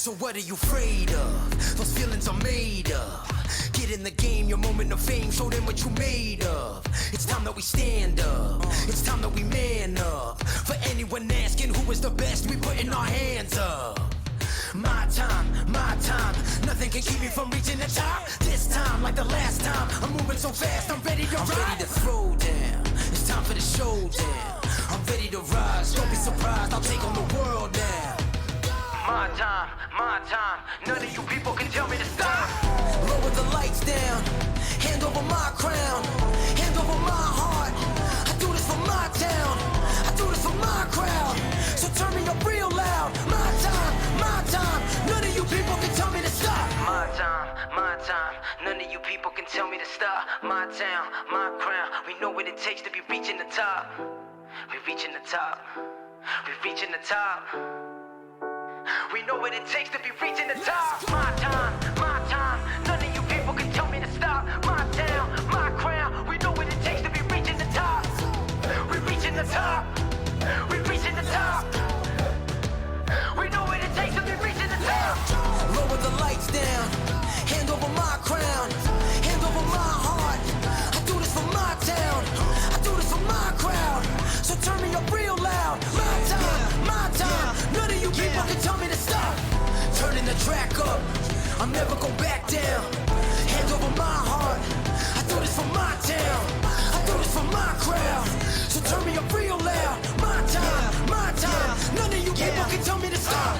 So what are you afraid of? Those feelings are made of. Get in the game, your moment of fame, show them what you made of. It's time that we stand up, it's time that we man up. For anyone asking who is the best, we putting our hands up. My time, nothing can keep me from reaching the top. This time, like the last time, I'm moving so fast, I'm ready to rise. I'm ready to throw down, it's time for the showdown. I'm ready to rise, don't be surprised, I'll take on the world now. My time, none of you people can tell me to stop. Lower the lights down, hand over my crown, hand over my heart. I do this for my town, I do this for my crowd. So turn me up real loud. My time, none of you people can tell me to stop. My time, none of you people can tell me to stop. My town, my crown, we know what it takes to be reaching the top. We're reaching the top, we're reaching the top. We know what it takes to be reaching the top. My time, none of you people can tell me to stop. My town, my crown, we know what it takes to be reaching the top. We're reaching the top, we're reaching the top. We know what it takes to be reaching the top. Lower the lights down, hand over my crown, hand over my heart. I do this for my town, I do this for my crowd. So turn me up real loud. My time, none of you people can tell me to stop. Turning the track up, I'll never go back down. Hand over my heart, I do this for my town, I do this for my crowd. So turn me up real loud. My time, none of you people can tell me to stop.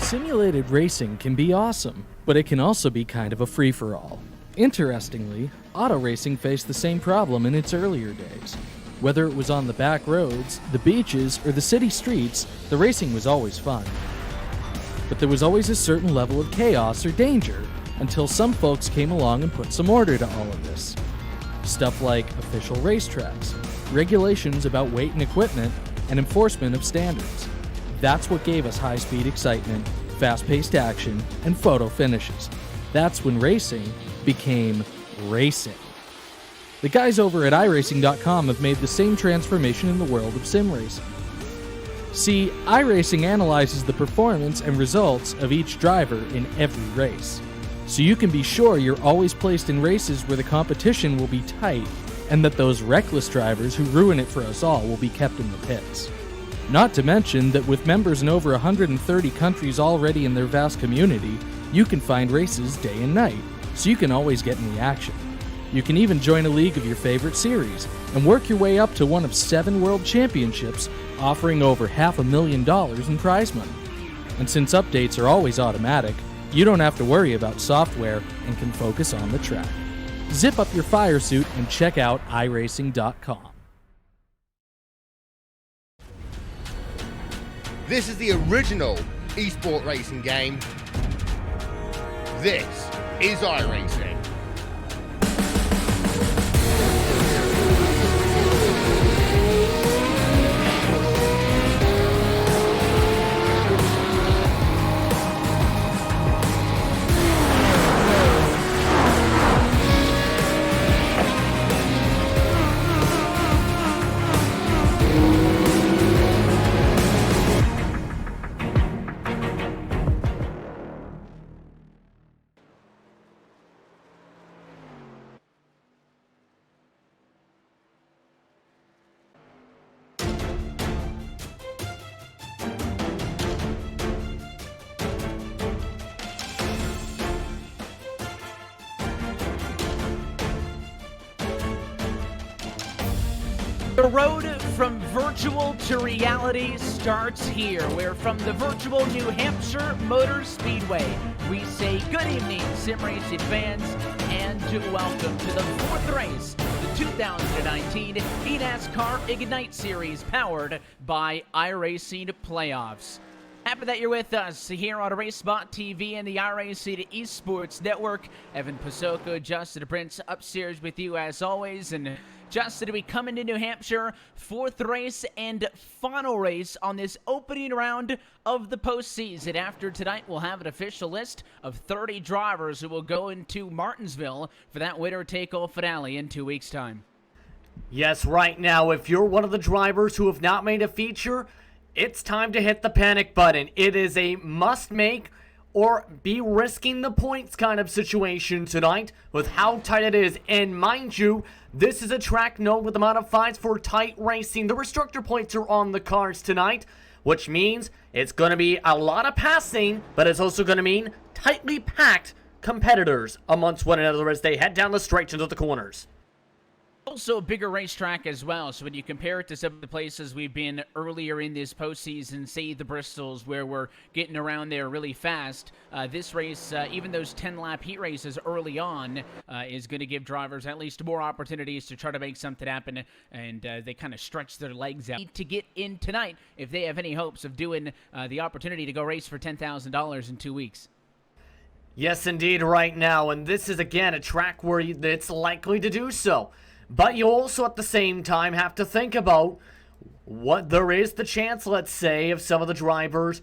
Simulated racing can be awesome, but it can also be kind of a free-for-all. Interestingly, auto racing faced the same problem in its earlier days. Whether it was on the back roads, the beaches, or the city streets, the racing was always fun. But there was always a certain level of chaos or danger, until some folks came along and put some order to all of this. Stuff like official racetracks, regulations about weight and equipment, and enforcement of standards. That's what gave us high-speed excitement, fast-paced action, and photo finishes. That's when racing became racing. The guys over at iRacing.com have made the same transformation in the world of sim racing. See, iRacing analyzes the performance and results of each driver in every race. so you can be sure you're always placed in races where the competition will be tight, and that those reckless drivers who ruin it for us all will be kept in the pits. Not to mention that with members in over 130 countries already in their vast community, you can find races day and night, so you can always get in the action. You can even join a league of your favorite series and work your way up to one of 7 world championships, offering over $500,000 in prize money. And since updates are always automatic, you don't have to worry about software and can focus on the track. Zip up your fire suit and check out iRacing.com. This is the original esport racing game. This is iRacing. The road from virtual to reality starts here, where from the virtual New Hampshire Motor Speedway, we say good evening, sim racing fans, and welcome to the 4th race of the 2019 eNASCAR Ignite Series, powered by iRacing Playoffs. Happy that you're with us here on RaceSpot TV and the iRacing Esports Network. Evan Pasoko, Justin Prince, upstairs with you as always. And Justin, we come into New Hampshire, 4th race and final race on this opening round of the postseason. After tonight, we'll have an official list of 30 drivers who will go into Martinsville for that winner-take-all finale in 2 weeks' time. Yes, right now, if you're one of the drivers who have not made a feature, it's time to hit the panic button. It is a must-make or be risking the points kind of situation tonight with how tight it is. And mind you, this is a track known with the modifieds for tight racing. The restrictor points are on the cards tonight, which means it's going to be a lot of passing, but it's also going to mean tightly packed competitors amongst one another as they head down the stretch into the corners. Also a bigger racetrack as well, so when you compare it to some of the places we've been earlier in this postseason, say the Bristols, where we're getting around there really fast, this race, even those 10-lap heat races early on, is going to give drivers at least more opportunities to try to make something happen, and they kind of stretch their legs out to get in tonight if they have any hopes of doing the opportunity to go race for $10,000 in 2 weeks. Yes, indeed, right now, and this is, again, a track where it's likely to do so. But you also, at the same time, have to think about what there is the chance, let's say, of some of the drivers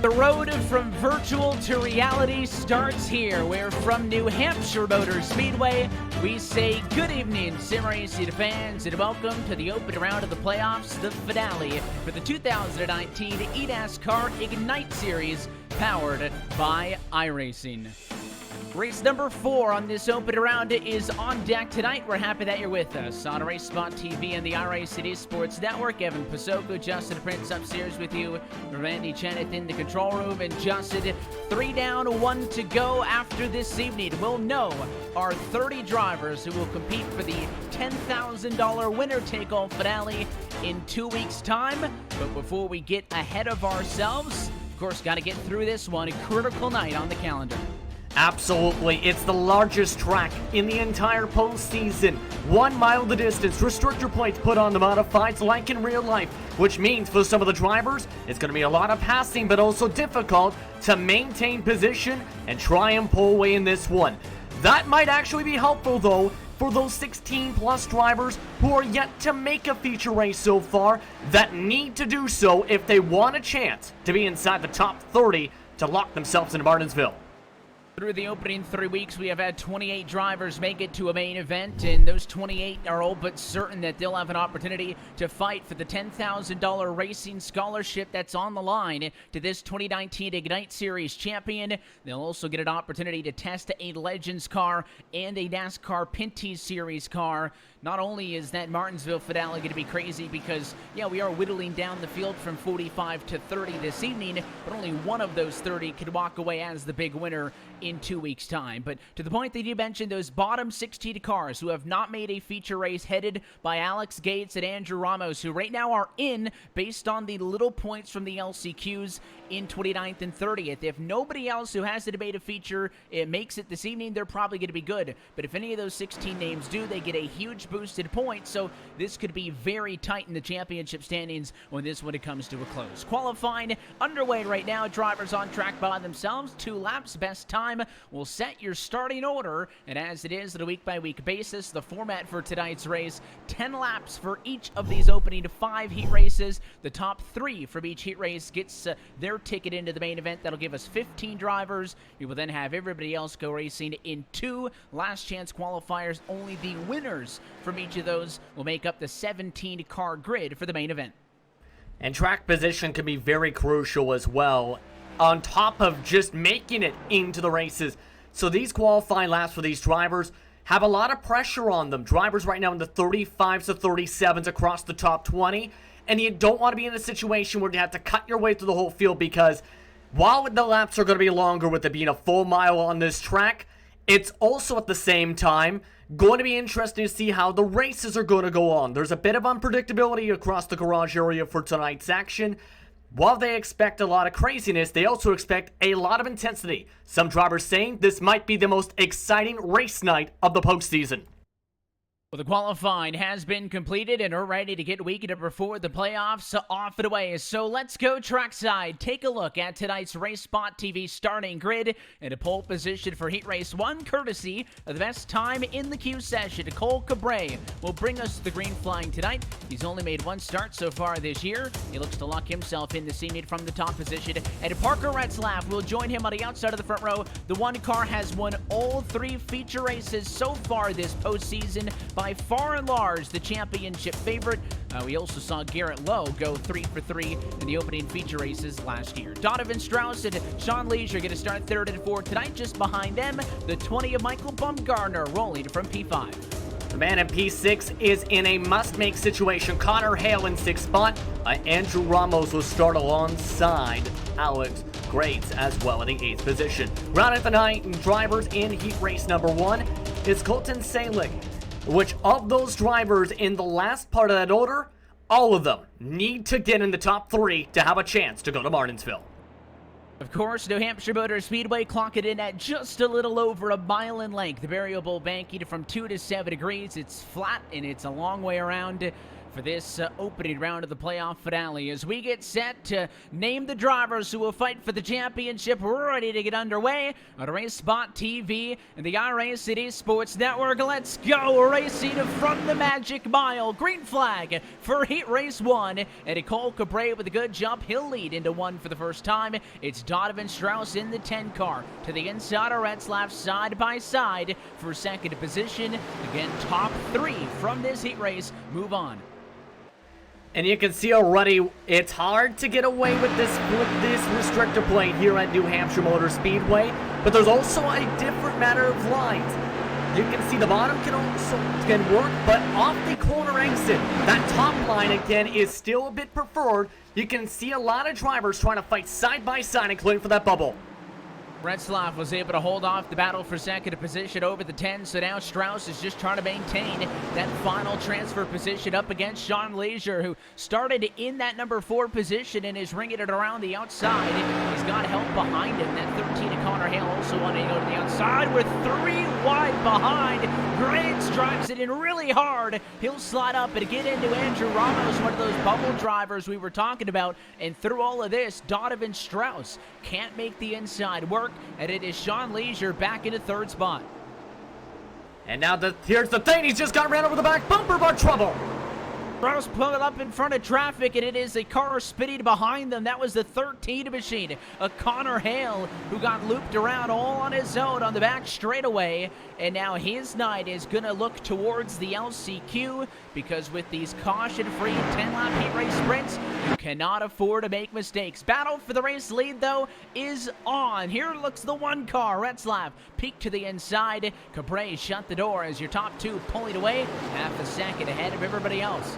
The road from virtual to reality starts here, where from New Hampshire Motor Speedway, we say good evening, sim racing fans, and welcome to the open round of the playoffs, the finale for the 2019 eNASCAR Ignite Series, powered by iRacing. Race number 4 on this open round is on deck tonight. We're happy that you're with us on RaceSpot TV and the iRacing Esports Network. Evan Pasoko, Justin Prince upstairs with you. Randy Cheneth in the control room. And Justin, 3 down, 1 to go after this evening. We'll know our 30 drivers who will compete for the $10,000 winner-take-all finale in 2 weeks' time. But before we get ahead of ourselves, of course, got to get through this one. A critical night on the calendar. Absolutely, it's the largest track in the entire postseason. 1 mile the distance, restrictor points put on the modifieds like in real life, which means for some of the drivers, it's going to be a lot of passing, but also difficult to maintain position and try and pull away in this one. That might actually be helpful, though, for those 16 plus drivers who are yet to make a feature race so far that need to do so if they want a chance to be inside the top 30 to lock themselves into Martinsville. Through the opening 3 weeks, we have had 28 drivers make it to a main event, and those 28 are all but certain that they'll have an opportunity to fight for the $10,000 racing scholarship that's on the line to this 2019 Ignite Series champion. They'll also get an opportunity to test a Legends car and a NASCAR Pinty Series car. Not only is that Martinsville finale going to be crazy because, yeah, we are whittling down the field from 45 to 30 this evening, but only one of those 30 could walk away as the big winner in 2 weeks' time. But to the point that you mentioned, those bottom 16 cars who have not made a feature race headed by Alex Gates and Andrew Ramos, who right now are in based on the little points from the LCQs in 29th and 30th. If nobody else who has to debate a feature it makes it this evening, they're probably going to be good. But if any of those 16 names do, they get a huge boosted points, so this could be very tight in the championship standings when it comes to a close. Qualifying underway right now. Drivers on track by themselves. 2 laps. Best time will set your starting order, and as it is on a week-by-week basis, the format for tonight's race, 10 laps for each of these opening 5 heat races. The top 3 from each heat race gets their ticket into the main event. That'll give us 15 drivers. We will then have everybody else go racing in 2 last chance qualifiers. Only the winners from each of those will make up the 17-car grid for the main event. And track position can be very crucial as well, on top of just making it into the races. So these qualifying laps for these drivers have a lot of pressure on them. Drivers right now in the 35s to 37s across the top 20. And you don't want to be in a situation where you have to cut your way through the whole field, because while the laps are going to be longer with it being a full mile on this track, it's also at the same time going to be interesting to see how the races are going to go on. There's a bit of unpredictability across the garage area for tonight's action. While they expect a lot of craziness, they also expect a lot of intensity. Some drivers saying this might be the most exciting race night of the postseason. Well, the qualifying has been completed, and we're ready to get week number 4 of the playoffs off and away. So let's go trackside. Take a look at tonight's Race Spot TV starting grid and a pole position for Heat Race 1, courtesy of the best time in the Q session. Cole Cabray will bring us the green flying tonight. He's only made 1 start so far this year. He looks to lock himself in this evening from the top position. And Parker Retzlaff will join him on the outside of the front row. The 1 car has won all 3 feature races so far this postseason. By far and large, the championship favorite. We also saw Garrett Lowe go 3 for 3 in the opening feature races last year. Donovan Strauss and Sean Leisure going to start 3rd and 4th tonight. Just behind them, the 20 of Michael Bumgarner rolling from P5. The man in P6 is in a must-make situation. Connor Hale in 6th spot. Andrew Ramos will start alongside Alex Grates as well in the 8th position. Round at the 9 drivers in heat race number 1 is Colton Salick. Which of those drivers in the last part of that order, all of them need to get in the top 3 to have a chance to go to Martinsville. Of course, New Hampshire Motor Speedway clock it in at just a little over a mile in length. The variable banking from 2 to 7 degrees. It's flat and it's a long way around for this opening round of the playoff finale. As we get set to name the drivers who will fight for the championship, we're ready to get underway on Race Spot TV and the iRacing esports network. Let's go racing from the Magic Mile. Green flag for Heat Race 1. And Cole Cabray with a good jump. He'll lead into 1 for the first time. It's Donovan Strauss in the 10 car. To the inside of Retzlaff side by side for 2nd position. Again, top 3 from this heat race move on. And you can see already, it's hard to get away with this restrictor plate here at New Hampshire Motor Speedway, but there's also a different matter of lines. You can see the bottom can work, but off the corner exit, that top line again is still a bit preferred. You can see a lot of drivers trying to fight side by side, including for that bubble. Retzlaff was able to hold off the battle for 2nd position over the 10, so now Strauss is just trying to maintain that final transfer position up against Sean Leisure, who started in that number 4 position and is ringing it around the outside. He's got help behind him. That 13 of Connor Hale also wanting to go to the outside with 3 wide behind. Graves drives it in really hard. He'll slide up and get into Andrew Ramos, one of those bubble drivers we were talking about. And through all of this, Donovan Strauss can't make the inside work, and it is Sean Leisure back into 3rd spot. And now here's the thing. He's just got ran over the back bumper bar trouble. Strauss pulled up in front of traffic, and it is a car spinning behind them. That was the 13 machine, a Connor Hale, who got looped around all on his own on the back straightaway. And now his night is going to look towards the LCQ, because with these caution-free 10-lap heat race sprints, you cannot afford to make mistakes. Battle for the race lead, though, is on. Here looks the one car. Retzlaff peeked to the inside. Cabré shut the door as your top two pulling away half a second ahead of everybody else.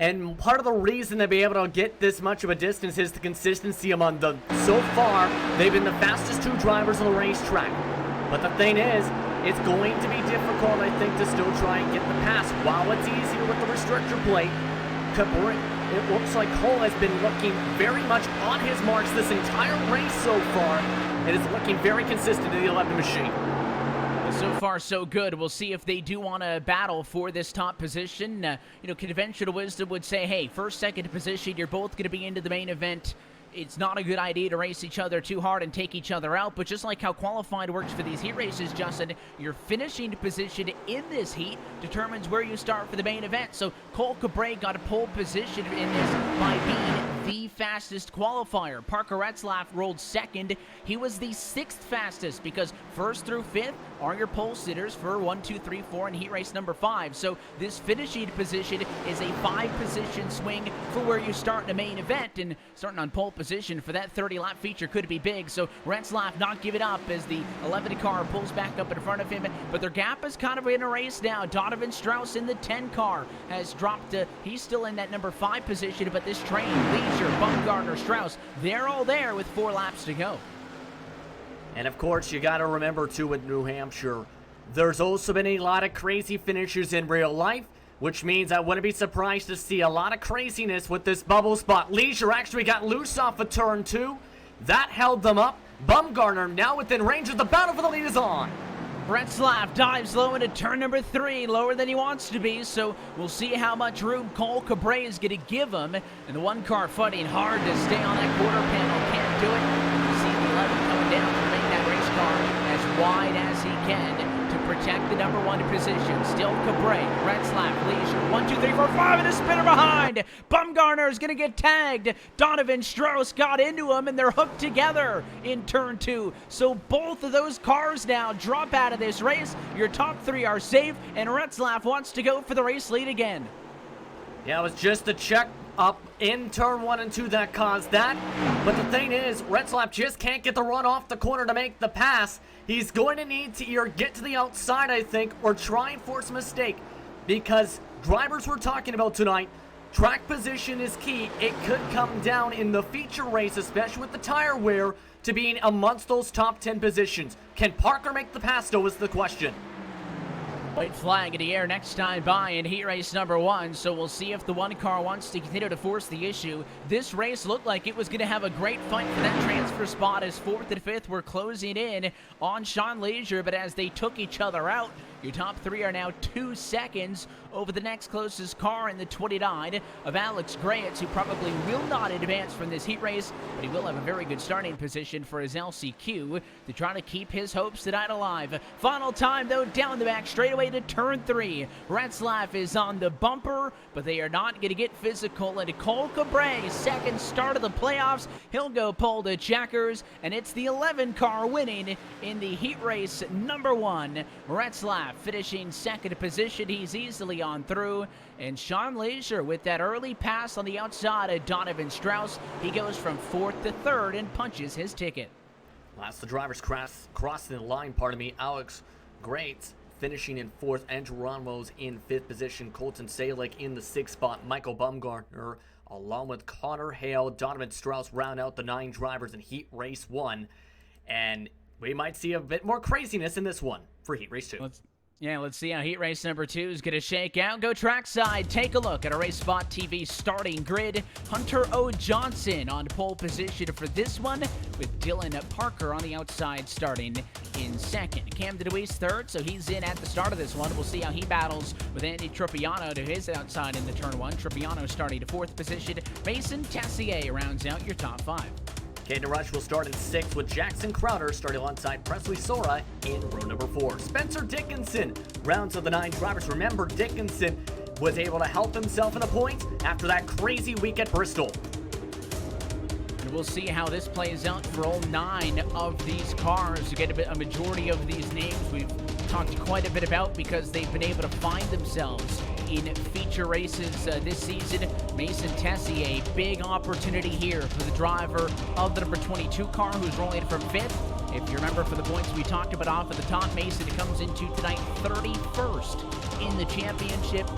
And part of the reason to be able to get this much of a distance is the consistency among them. So far, they've been the fastest two drivers on the racetrack. But the thing is, it's going to be difficult, I think, to still try and get the pass. While it's easier with the restrictor plate, it looks like Cole has been looking very much on his marks this entire race so far, and is looking very consistent in the 11 machine. So far, so good. We'll see if they do want to battle for this top position. Conventional wisdom would say, hey, first, second position, you're both going to be into the main event. It's not a good idea to race each other too hard and take each other out, but just like how qualified works for these heat races, Justin, your finishing position in this heat determines where you start for the main event. So Cole Cabré got a pole position in this by being the fastest qualifier. Parker Retzlaff rolled second. He was the sixth fastest, because first through fifth are your pole sitters for 1, 2, 3, 4 in heat race number 5. So this finishing position is a 5-position swing for where you start in a main event, and starting on pole position for that 30-lap feature could be big. So Retzlaff not giving up as the 11 car pulls back up in front of him, but their gap is kind of in a race now. Donovan Strauss in the 10 car has dropped he's still in that number 5 position, but this train, Leisure, Bumgarner, Strauss, they're all there with 4 laps to go. And of course, you got to remember too, with New Hampshire, there's also been a lot of crazy finishes in real life, which means I wouldn't be surprised to see a lot of craziness with this bubble spot. Leisure actually got loose off of turn 2. That held them up. Bumgarner now within range of the battle for the lead is on. Retzlaff dives low into turn number 3, lower than he wants to be, so we'll see how much room Cole Cabré is going to give him. And the one car fighting hard to stay on that quarter panel, can't do it. You see the 11 coming down to make that race car as wide as he can to protect the number 1 position. Still Cabré, Retzlaff, Leisure, 1, 2, 3, 4, 5, and a spinner behind. Bumgarner is going to get tagged. Donovan Strauss got into him, and they're hooked together in turn 2. So both of those cars now drop out of this race. Your top 3 are safe, and Retzlaff wants to go for the race lead again. Yeah, it was just a check up in turn 1 and 2 that caused that. But the thing is, Retzlaff just can't get the run off the corner to make the pass. He's going to need to either get to the outside, I think, or try and force a mistake. Because drivers we're talking about tonight, track position is key. It could come down in the feature race, especially with the tire wear, to being amongst those top 10 positions. Can Parker make the pass, though, is the question. White flag in the air next time by in heat race number 1, so we'll see if the one car wants to continue to force the issue. This race looked like it was going to have a great fight for that transfer spot as 4th and 5th were closing in on Sean Leisure, but as they took each other out, your top 3 are now 2 seconds over the next closest car in the 29 of Alex Grayetz, who probably will not advance from this heat race, but he will have a very good starting position for his LCQ to try to keep his hopes tonight alive. Final time, though, down the back straightaway to turn 3. Retzlaff is on the bumper, but they are not going to get physical. And Cole Cabré, second start of the playoffs, he'll go pole to checkers, and it's the 11 car winning in the heat race number 1. Retzlaff finishing second position. He's easily on through. And Sean Leisure with that early pass on the outside of Donovan Strauss. He goes from 4th to 3rd and punches his ticket. Last the drivers crossing the line, Alex Grayetz finishing in 4th. Andrew Ramos in 5th position. Colton Salick in the 6th spot. Michael Bumgarner along with Connor Hale. Donovan Strauss round out the 9 drivers in Heat Race 1. And we might see a bit more craziness in this one for Heat Race 2. Let's see how heat race number 2 is going to shake out. Go trackside, take a look at our Race Spot TV starting grid. Hunter O. Johnson on pole position for this one, with Dylan Parker on the outside starting in 2nd. Cam DeWeese 3rd, so he's in at the start of this one. We'll see how he battles with Andy Trippiano to his outside in the turn 1. Trippiano starting to 4th position. Mason Tessier rounds out your top 5. Caden Rush will start in 6th with Jackson Crowder starting alongside Presley Sora in row number 4. Spencer Dickinson rounds of the 9 drivers. Remember, Dickinson was able to help himself in the points after that crazy week at Bristol. And we'll see how this plays out for all 9 of these cars. You get a majority of these names we've talked quite a bit about because they've been able to find themselves in feature races this season. Mason Tessier, a big opportunity here for the driver of the number 22 car who's rolling from 5th. If you remember from the points we talked about off at the top, Mason comes into tonight 31st in the championship,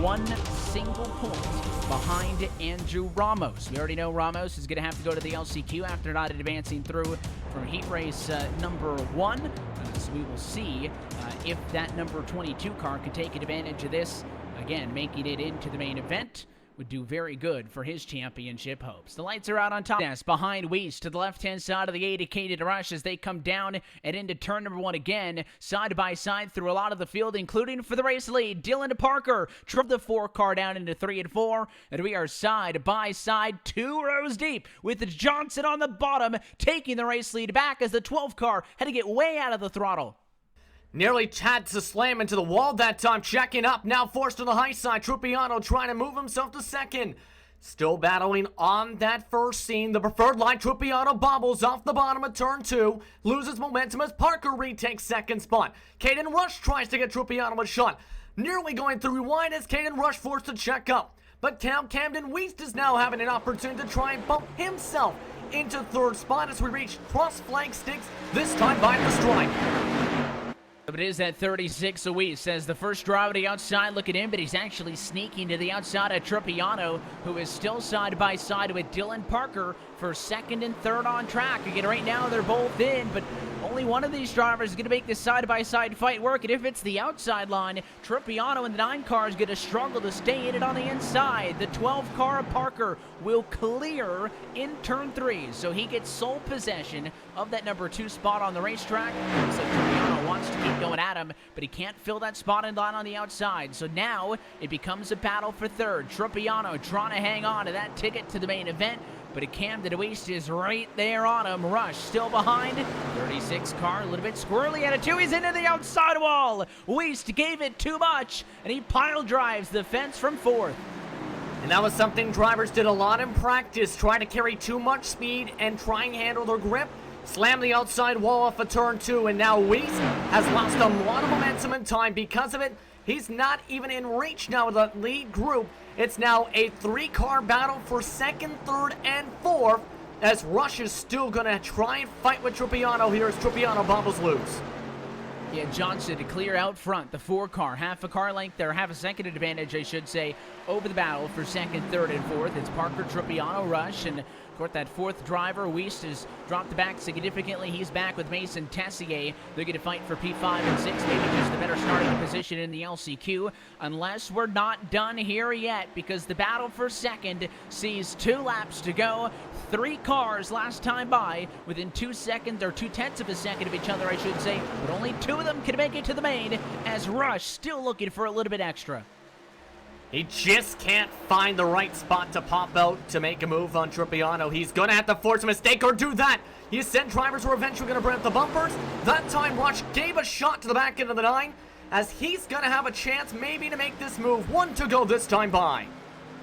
1 single point behind Andrew Ramos. We already know Ramos is going to have to go to the LCQ after not advancing through from heat race number 1. So we will see if that number 22 car can take advantage of this. Again, making it into the main event would do very good for his championship hopes. The lights are out on top. Yes, behind Weiss to the left-hand side of the 8 Caden Rush as they come down and into turn number 1 again, side by side through a lot of the field, including for the race lead. Dylan Parker drove the 4 car down into 3 and 4, and we are side by side 2 rows deep with Johnson on the bottom taking the race lead back as the 12 car had to get way out of the throttle. Nearly had to slam into the wall that time, checking up, now forced to the high side. Trupiano trying to move himself to 2nd. Still battling on that first scene. The preferred line, Trupiano bobbles off the bottom of turn 2. Loses momentum as Parker retakes 2nd spot. Caden Rush tries to get Trupiano a shot. Nearly going through wide as Caden Rush forced to check up. But Camden Weist is now having an opportunity to try and bump himself into 3rd spot as we reach cross flag sticks, this time by the stripe. But it is at 36 a week. Says the first driver to the outside looking in, but he's actually sneaking to the outside of Trupiano, who is still side by side with Dylan Parker for 2nd and 3rd on track. Again, right now they're both in, but only one of these drivers is going to make this side-by-side fight work. And if it's the outside line, Trupiano and the 9 car is going to struggle to stay in it on the inside. The 12 car of Parker will clear in turn 3, so he gets sole possession of that number 2 spot on the racetrack. So Trupiano wants to keep going at him, but he can't fill that spot in line on the outside. So now it becomes a battle for 3rd. Trupiano trying to hang on to that ticket to the main event, but Camden Weist is right there on him. Rush still behind. 36 car, a little bit squirrely at it too. He's into the outside wall. Weist gave it too much, and he pile drives the fence from 4th. And that was something drivers did a lot in practice, trying to carry too much speed and try and handle their grip. Slam the outside wall off of turn 2, and now Weist has lost a lot of momentum and time because of it. He's not even in reach now of the lead group. It's now a 3-car battle for 2nd, 3rd, and 4th, as Rush is still going to try and fight with Trupiano here as Trupiano bobbles loose. Yeah, Johnson to clear out front. The 4 car, half a car length there, half a second advantage, I should say, over the battle for 2nd, 3rd, and 4th. It's Parker, Trupiano, Rush, and of course that 4th driver, Weist, has dropped back significantly. He's back with Mason Tessier. They're going to fight for P5 and 6, maybe just the better starting position in the LCQ, unless we're not done here yet, because the battle for 2nd sees 2 laps to go. 3 cars last time by within 2 seconds, or 2/10 of a second of each other, I should say, but only 2 of them can make it to the main, as Rush still looking for a little bit extra. He just can't find the right spot to pop out to make a move on Trupiano. He's going to have to force a mistake or do that. He said drivers were eventually going to burn up the bumpers. That time, Rush gave a shot to the back end of the 9, as he's going to have a chance maybe to make this move. 1 to go this time by.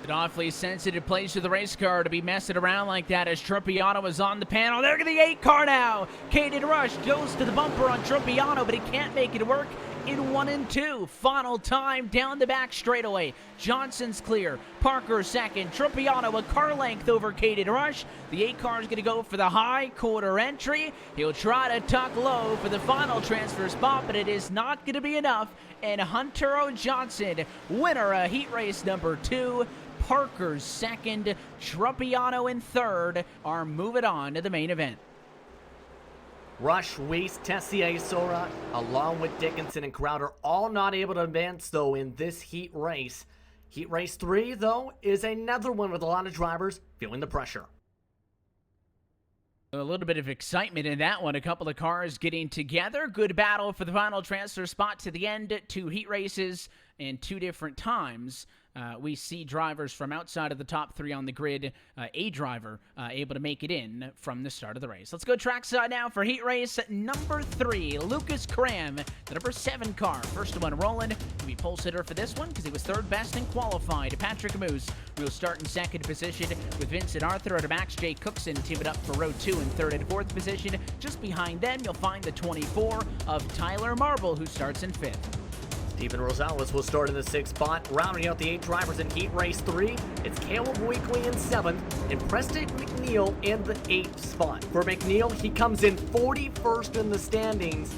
An awfully sensitive place for the race car to be messing around like that as Trupiano is on the panel. There to the 8 car now. Caden Rush goes to the bumper on Trupiano, but he can't make it work in 1 and 2. Final time down the back straightaway. Johnson's clear. Parker 2nd. Trupiano a car length over Caden Rush. The 8 car is going to go for the high quarter entry. He'll try to tuck low for the final transfer spot, but it is not going to be enough. And Hunter O. Johnson, winner of heat race number 2. Parker's 2nd, Trupiano in 3rd, are moving on to the main event. Rush, Weist, Tessier, Sora, along with Dickinson and Crowder, all not able to advance, though, in this heat race. Heat race 3, though, is another one with a lot of drivers feeling the pressure. A little bit of excitement in that one. A couple of cars getting together. Good battle for the final transfer spot to the end. 2 heat races and 2 different times we see drivers from outside of the top 3 on the grid, a driver able to make it in from the start of the race. Let's go trackside now for heat race number 3. Lucas Cram, the number 7 car. First one rolling. He'll be pole sitter for this one because he was 3rd best in qualified. Patrick Moose will start in 2nd position with Vincent Arthur and Max J. Cookson teaming up for row 2 in 3rd and 4th position. Just behind them, you'll find the 24 of Tyler Marble, who starts in 5th. Steven Rosales will start in the 6th spot. Rounding out the 8 drivers in Heat Race 3, it's Caleb Weekly in 7th and Preston McNeil in the 8th spot. For McNeil, he comes in 41st in the standings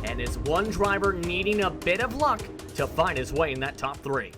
and is one driver needing a bit of luck to find his way in that top 3.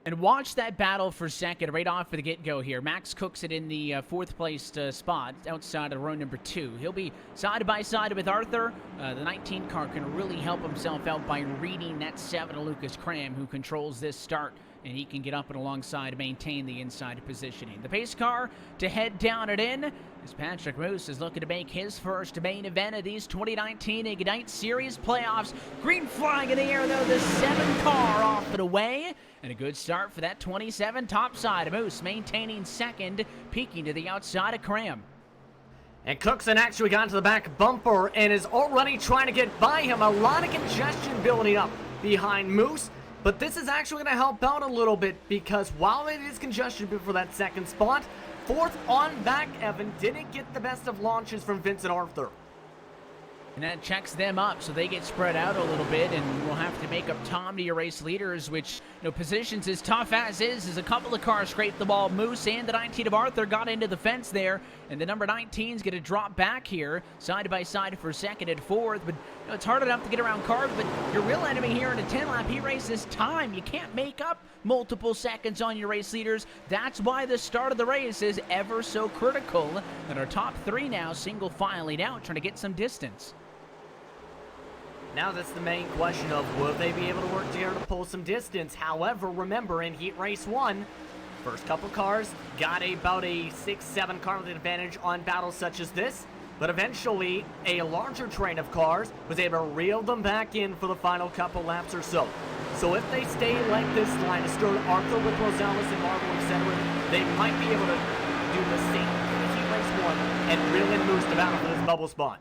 And watch that battle for second right off of the get-go here. Max cooks it in the 4th placed spot outside of row number 2. He'll be side by side with Arthur. The 19 car can really help himself out by reading that 7 of Lucas Cram, who controls this start, and he can get up and alongside to maintain the inside positioning. The pace car to head down and in as Patrick Moose is looking to make his first main event of these 2019 Ignite Series playoffs. Green flag in the air, though, the 7 car off and away. And a good start for that 27 topside. Moose maintaining 2nd, peeking to the outside of Cram. And Cookson actually got into the back bumper and is already trying to get by him. A lot of congestion building up behind Moose. But this is actually going to help out a little bit because while it is congestion for that 2nd spot, 4th on back Evan didn't get the best of launches from Vincent Arthur. And that checks them up, so they get spread out a little bit, and we'll have to make up time to your race leaders, which, positions as tough as is a couple of cars scraped the ball. Moose and the 19 of Arthur got into the fence there, and the number 19's going to drop back here, side by side for 2nd and 4th, but it's hard enough to get around cars, but your real enemy here in a 10-lap heat race is time. You can't make up multiple seconds on your race leaders. That's why the start of the race is ever so critical, and our top 3 now single filing out, trying to get some distance. Now that's the main question of will they be able to work together to pull some distance. However, remember in Heat Race 1, first couple cars got about a 6-7 car with advantage on battles such as this, but eventually a larger train of cars was able to reel them back in for the final couple laps or so. So if they stay like this line of start, Arthur with Rosales and Marble, etc., they might be able to do the same thing as Heat Race 1 and reel in Moose to battle for this bubble spot.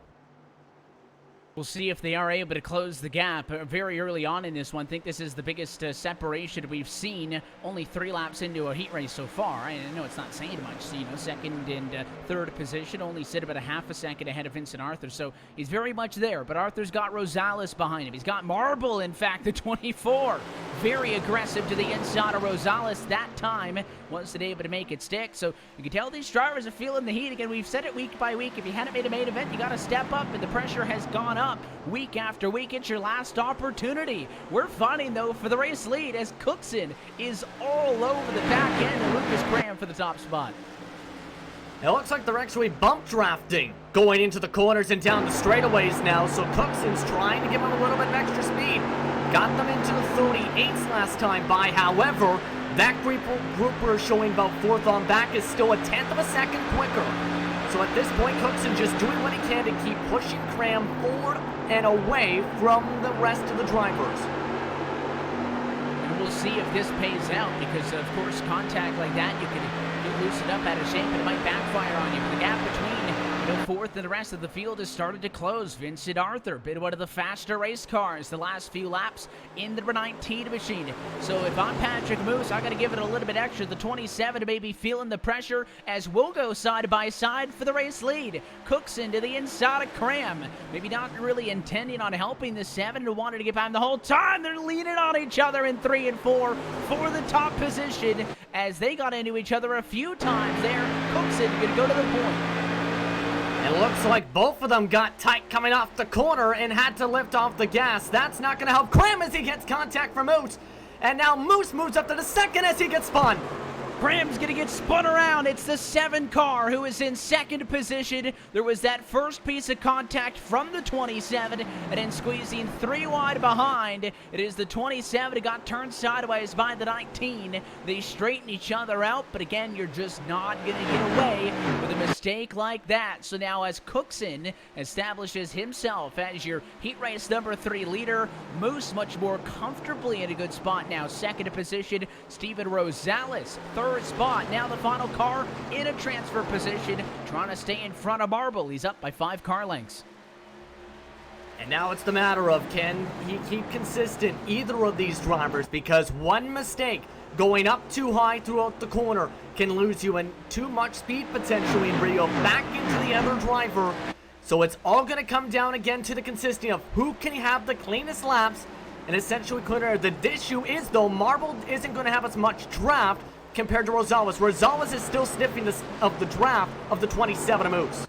We'll see if they are able to close the gap very early on in this one. I think this is the biggest separation we've seen. Only 3 laps into a heat race so far. I know it's not saying much. 2nd and 3rd position only sit about a half a second ahead of Vincent Arthur. So he's very much there. But Arthur's got Rosales behind him. He's got Marble, in fact, the 24. Very aggressive to the inside of Rosales that time. Wasn't able to make it stick. So you can tell these drivers are feeling the heat. Again, we've said it week by week. If you hadn't made a main event, you got to step up. And the pressure has gone up. Week after week, it's your last opportunity. We're fighting, though, for the race lead as Cookson is all over the back end and Lucas Graham for the top spot. It looks like they're actually bump drafting going into the corners and down the straightaways now, so Cookson's trying to give them a little bit of extra speed. Got them into the 38s last time by, however, that group we're showing about 4th on back is still a 1/10 of a second quicker. So at this point, Cookson just doing what he can to keep pushing Cram forward and away from the rest of the drivers. And we'll see if this pays out because, of course, contact like that, you can get loosened up out of shape and it might backfire on you. The gap between 4th and the rest of the field has started to close. Vincent Arthur, been one of the faster race cars the last few laps in the 19 machine. So if I'm Patrick Moose, I got to give it a little bit extra. The 27 may be feeling the pressure as we'll go side by side for the race lead. Cookson to the inside of Cram. Maybe not really intending on helping the 7 who wanted to get behind the whole time. They're leaning on each other in 3 and 4 for the top position as they got into each other a few times there. Cookson going to go to the point. It looks like both of them got tight coming off the corner and had to lift off the gas. That's not going to help Cram as he gets contact from Moose. And now Moose moves up to the 2nd as he gets spun. Graham's going to get spun around. It's the 7 car who is in second position. There was that first piece of contact from the 27, and then squeezing 3 wide behind. It is the 27 who got turned sideways by the 19. They straighten each other out, but again, you're just not going to get away with a mistake like that. So now as Cookson establishes himself as your heat race number 3 leader, Moose much more comfortably in a good spot now. Second position, Steven Rosales, third spot. Now the final car in a transfer position, trying to stay in front of Marble. He's up by 5 car lengths. And now it's the matter of, can he keep consistent, either of these drivers, because one mistake going up too high throughout the corner can lose you in too much speed potentially and bring you back into the other driver. So it's all going to come down again to the consistency of who can have the cleanest laps and essentially clear. The issue is, though, Marble isn't going to have as much draft compared to Rosales. Rosales is still sniffing of the draft of the 27 Moose.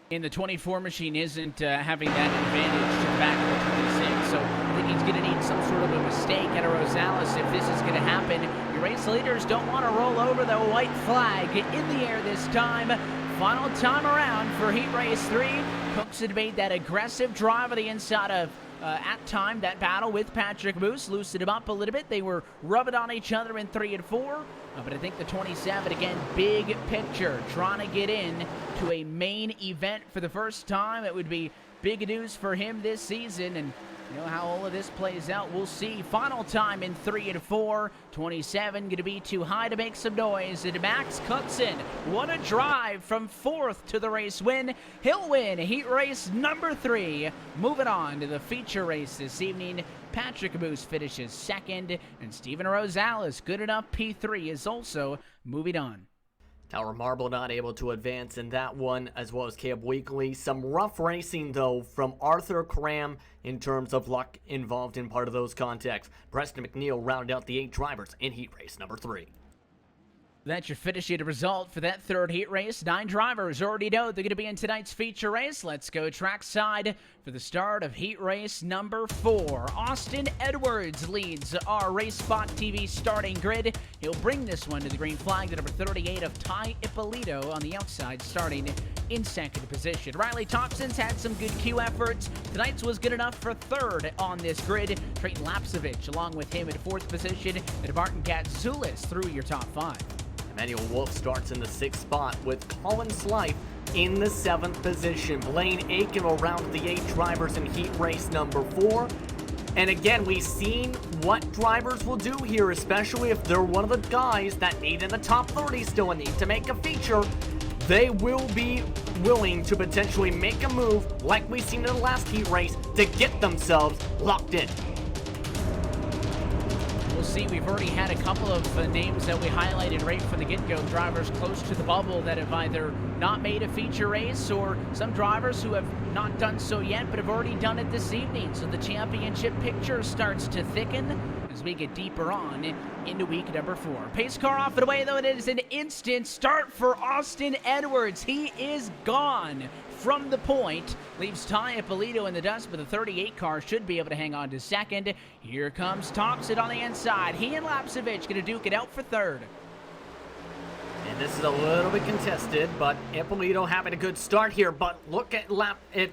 And the 24 machine isn't having that advantage to the back of the 26, so I think he's going to need some sort of a mistake out of Rosales if this is going to happen. Your race leaders don't want to roll over the white flag in the air this time. Final time around for Heat Race 3. Cookson made that aggressive drive on the inside of at time, that battle with Patrick Moose loosened him up a little bit. They were rubbing on each other in 3 and 4. But I think the 27, again, big picture, trying to get in to a main event for the first time. It would be big news for him this season, and you know how all of this plays out. We'll see. Final time in 3 and 4. 27 going to be too high to make some noise. And Max Cookson, what a drive from 4th to the race win. He'll win heat race number 3. Moving on to the feature race this evening. Patrick Moose finishes 2nd, and Steven Rosales, good enough P3, is also moving on. Tower Marble not able to advance in that one, as well as Caleb Weekly. Some rough racing, though, from Arthur Cram in terms of luck involved in part of those contacts. Preston McNeil rounded out the 8 drivers in heat race number 3. That's your finishing result for that 3rd heat race. 9 drivers already know they're going to be in tonight's feature race. Let's go trackside for the start of heat race number 4. Austin Edwards leads our Race Spot TV starting grid. He'll bring this one to the green flag to number 38 of Ty Ippolito on the outside, starting in 2nd position. Riley Thompson's had some good Q efforts. Tonight's was good enough for 3rd on this grid. Trayton Lapsevich along with him in 4th position, and Martin Gatzoulis through your top 5. Emmanuel Wolf starts in the 6th spot with Colin Slife in the 7th position. Blaine Aiken will round the 8 drivers in heat race number 4. And again, we've seen what drivers will do here, especially if they're one of the guys that need in the top 30 still and need to make a feature. They will be willing to potentially make a move like we've seen in the last heat race to get themselves locked in. We'll see. We've already had a couple of names that we highlighted right from the get-go. Drivers close to the bubble that have either not made a feature race, or some drivers who have not done so yet but have already done it this evening. So the championship picture starts to thicken as we get deeper on into week number 4. Pace car off and away, though. It is an instant start for Austin Edwards. He is gone from the point. Leaves Ty Ippolito in the dust, but the 38 car should be able to hang on to 2nd. Here comes Thompson on the inside. He and Lapsevich going to duke it out for 3rd. And this is a little bit contested, but Ippolito having a good start here. But look at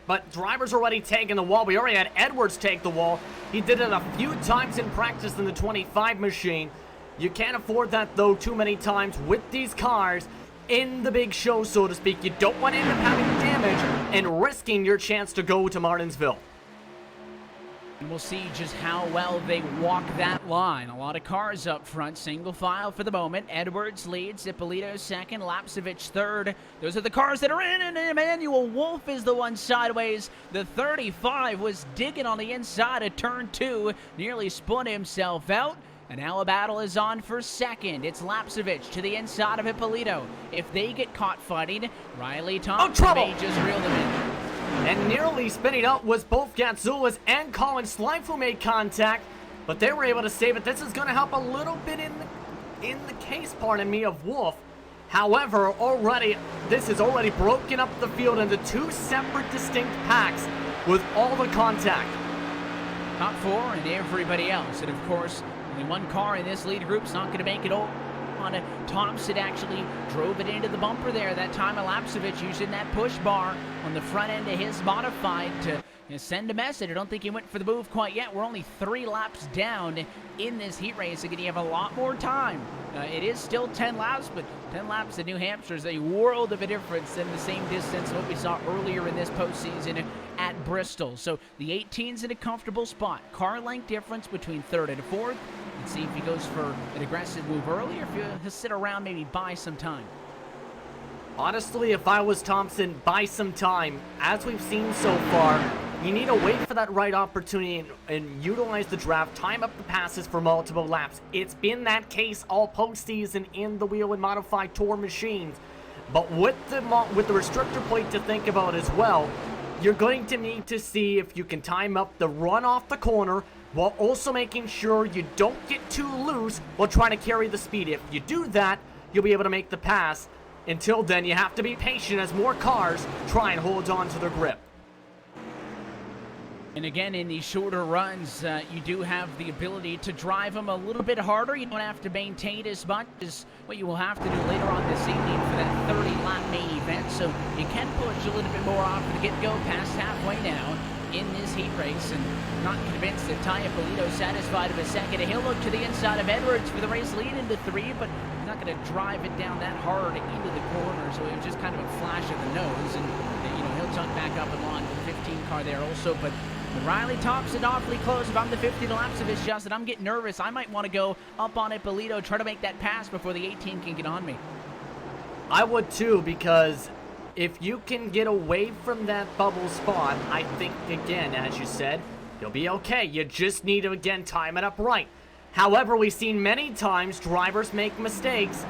but drivers already taking the wall. We already had Edwards take the wall. He did it a few times in practice in the 25 machine. You can't afford that, though, too many times with these cars in the big show, so to speak. You don't want to end up having damage and risking your chance to go to Martinsville. And we'll see just how well they walk that line. A lot of cars up front, single file for the moment. Edwards leads, Ippolito 2nd, Lapsevich 3rd. Those are the cars that are in, and Emmanuel Wolf is the one sideways. The 35 was digging on the inside of turn 2, nearly spun himself out. And now a battle is on for 2nd. It's Lapsevich to the inside of Ippolito. If they get caught fighting, Riley Thompson may just reel them in. And nearly spinning out was both Gatzoulis and Colin Slife who made contact, but they were able to save it. This is going to help a little bit in the case, pardon me, of Wolf. However, this has already broken up the field into 2 separate distinct packs with all the contact. Top 4 and everybody else. And of course, only one car in this lead group's not going to make it all on. Thompson actually drove it into the bumper there that time. Lapsevich using that push bar on the front end of his modified to send a message. I don't think he went for the move quite yet. We're only 3 laps down in this heat race. Again, you have a lot more time. It is still 10 laps, but 10 laps in New Hampshire is a world of a difference than the same distance what we saw earlier in this postseason at Bristol. So the 18's in a comfortable spot. Car length difference between 3rd and 4th. Let's see if he goes for an aggressive move early or if he'll sit around, maybe buy some time. Honestly, if I was Thompson, buy some time. As we've seen so far, you need to wait for that right opportunity and utilize the draft, time up the passes for multiple laps. It's been that case all postseason in the wheel and modified tour machines. But with the restrictor plate to think about as well, you're going to need to see if you can time up the run off the corner while also making sure you don't get too loose while trying to carry the speed. If you do that, you'll be able to make the pass. Until then, you have to be patient as more cars try and hold on to their grip. And again, in these shorter runs, you do have the ability to drive them a little bit harder. You don't have to maintain as much as what you will have to do later on this evening for that 30-lap main event. So you can push a little bit more off the get-go, past halfway now in this heat race. And not convinced that Taya Polito's satisfied with a second. He'll look to the inside of Edwards for the race lead into 3, but he's not going to drive it down that hard into the corner. So it was just kind of a flash of the nose. And, he'll jump back up in line with the 15 car there also. But Riley Thompson awfully close. If I'm the 50 to Lapsevich, Justin, I'm getting nervous. I might want to go up on Ippolito, try to make that pass before the 18 can get on me. I would too, because if you can get away from that bubble spot, I think, again, as you said, you'll be okay. You just need to, again, time it up right. However, we've seen many times drivers make mistakes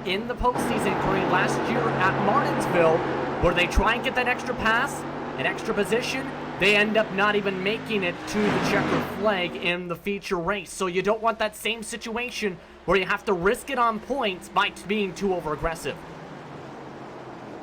in the postseason, including last year at Martinsville, where they try and get that extra pass, an extra position, they end up not even making it to the checkered flag in the feature race. So you don't want that same situation where you have to risk it on points by being too over-aggressive.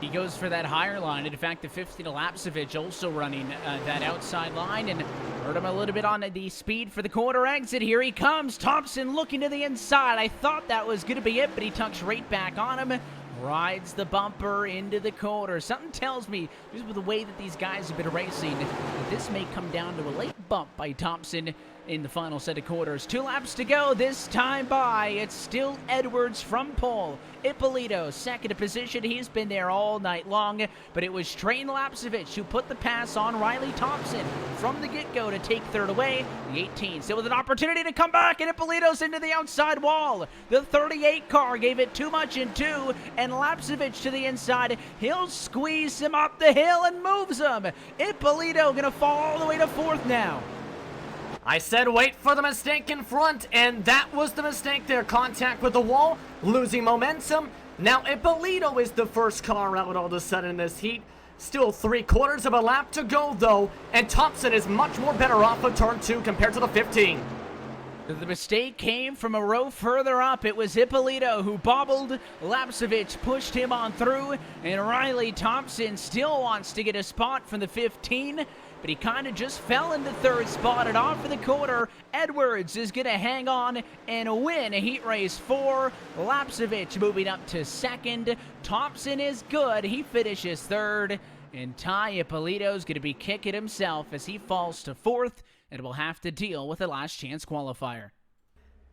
He goes for that higher line. In fact, the 50 to Lapsevich also running that outside line, and hurt him a little bit on the speed for the quarter exit. Here he comes. Thompson looking to the inside. I thought that was going to be it, but he tucks right back on him. Rides the bumper into the corner. Something tells me, just with the way that these guys have been racing, that this may come down to a late bump by Thompson in the final set of quarters. 2 laps to go, this time by. It's still Edwards from pole. Ippolito, second position. He's been there all night long, but it was Train Lapsevich who put the pass on Riley Thompson from the get-go to take third away. The 18 still with an opportunity to come back, and Ippolito's into the outside wall. The 38 car gave it too much in 2, and Lapsevich to the inside. He'll squeeze him up the hill and moves him. Ippolito gonna fall all the way to 4th now. I said wait for the mistake in front, and that was the mistake there. Contact with the wall, losing momentum. Now Ippolito is the first car out all of a sudden in this heat. Still 3/4 of a lap to go, though, and Thompson is much more better off of turn 2 compared to the 15. The mistake came from a row further up. It was Ippolito who bobbled. Lapsevich pushed him on through, and Riley Thompson still wants to get a spot from the 15, but he kind of just fell into 3rd spot and off of the quarter. Edwards is going to hang on and win a heat race 4. Lapsevich moving up to 2nd. Thompson is good. He finishes 3rd, and Ty Ippolito's going to be kicking himself as he falls to 4th. And will have to deal with a last chance qualifier.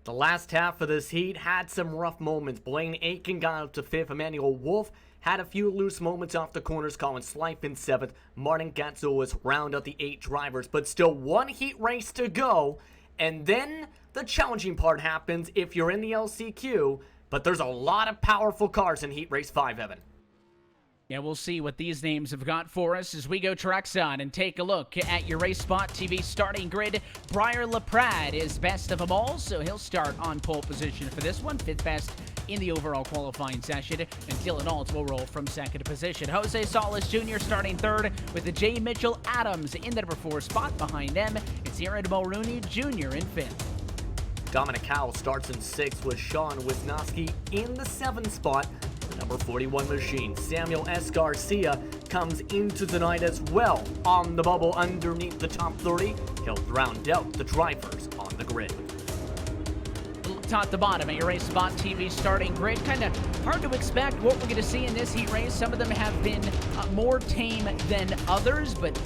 The last half of this heat had some rough moments. Blaine Aiken got up to 5th. Emmanuel Wolf had a few loose moments off the corners. Colin Slife in 7th. Martin Gatzo was round out the 8 drivers. But still 1 heat race to go. And then the challenging part happens if you're in the LCQ. But there's a lot of powerful cars in heat race 5, Evan. Yeah, we'll see what these names have got for us as we go trackside and take a look at your Race Spot TV starting grid. Briar LaPrade is best of them all, so he'll start on pole position for this one. 5th best in the overall qualifying session, and Dylan Alt will roll from 2nd position. Jose Salas Jr. starting 3rd with the J. Mitchell Adams in the number 4 spot. Behind them, it's Aaron Mulrooney Jr. in 5th. Dominic Howell starts in 6th with Sean Wisnowski in the 7th spot. The number 41 machine, Samuel S. Garcia, comes into the night as well on the bubble underneath the top 30. He'll round out the drivers on the grid. top to bottom at your Race Spot TV starting grid. Kind of hard to expect what we're going to see in this heat race. Some of them have been more tame than others, but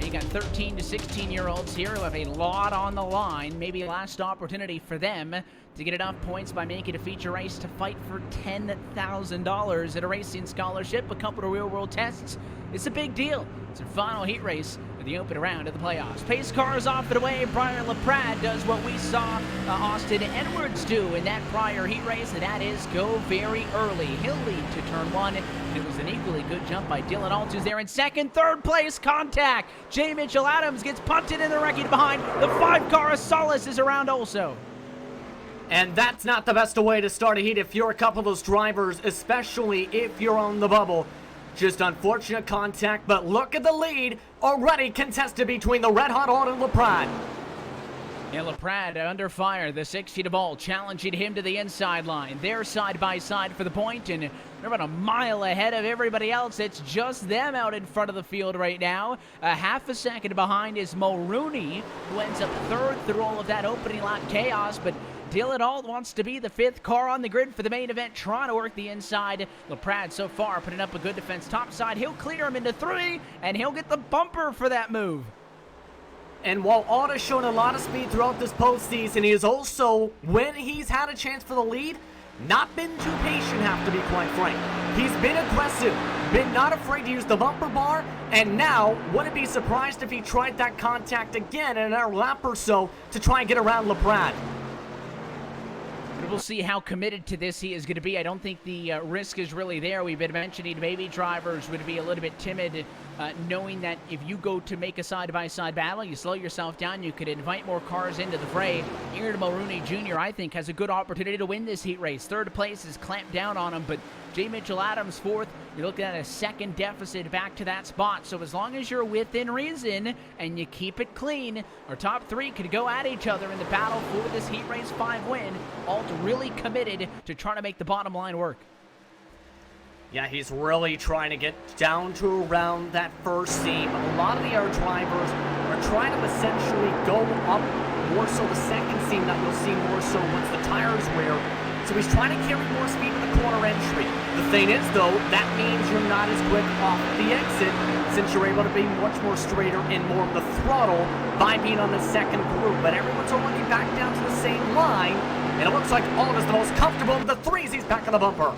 you got 13 to 16-year-olds here who have a lot on the line. Maybe last opportunity for them to get enough points by making a feature race to fight for $10,000 at a racing scholarship, a couple of real-world tests. It's a big deal. It's a final heat race of the open round of the playoffs. Pace cars off and away. Brian LaPrade does what we saw Austin Edwards do in that prior heat race, and that is go very early. He'll lead to turn one. And it was an equally good jump by Dylan Alt, who's there in second. Third place, contact. J. Mitchell Adams gets punted in the wrecking behind. The 5-car Solace is around also. And that's not the best way to start a heat if you're a couple of those drivers, especially if you're on the bubble. Just unfortunate contact, but look at the lead already contested between the red-hot Alt and LaPrade. Yeah, LaPrade under fire, the 60 to ball, challenging him to the inside line. They're side by side for the point, and they're about a mile ahead of everybody else. It's just them out in front of the field right now. A half a second behind is Mulrooney, who ends up third through all of that opening lap chaos, but Dylan Alt wants to be the 5th car on the grid for the main event, trying to work the inside. LaPrade so far putting up a good defense top side. He'll clear him into 3, and he'll get the bumper for that move. And while Alt has shown a lot of speed throughout this postseason, he has also, when he's had a chance for the lead, not been too patient, have to be quite frank. He's been aggressive, been not afraid to use the bumper bar, and now wouldn't be surprised if he tried that contact again in another lap or so to try and get around LaPrade. We'll see how committed to this he is going to be. I don't think the risk is really there. We've been mentioning maybe drivers would be a little bit timid, knowing that if you go to make a side-by-side battle, you slow yourself down, you could invite more cars into the fray. Aaron Mulrooney Jr., I think, has a good opportunity to win this heat race. Third place is clamped down on him, but J. Mitchell Adams fourth. You're looking at a second deficit back to that spot. So as long as you're within reason and you keep it clean, our top 3 could go at each other in the battle for this heat race 5 win. Alt really committed to trying to make the bottom line work. Yeah, he's really trying to get down to around that first seam. A lot of the other drivers are trying to essentially go up more so the second seam that you'll see more so once the tires wear. So he's trying to carry more speed in the corner entry. The thing is, though, that means you're not as quick off the exit since you're able to be much more straighter and more of the throttle by being on the second group. But everyone's already back down to the same line, and it looks like Alt is the most comfortable of the 3s. He's back on the bumper.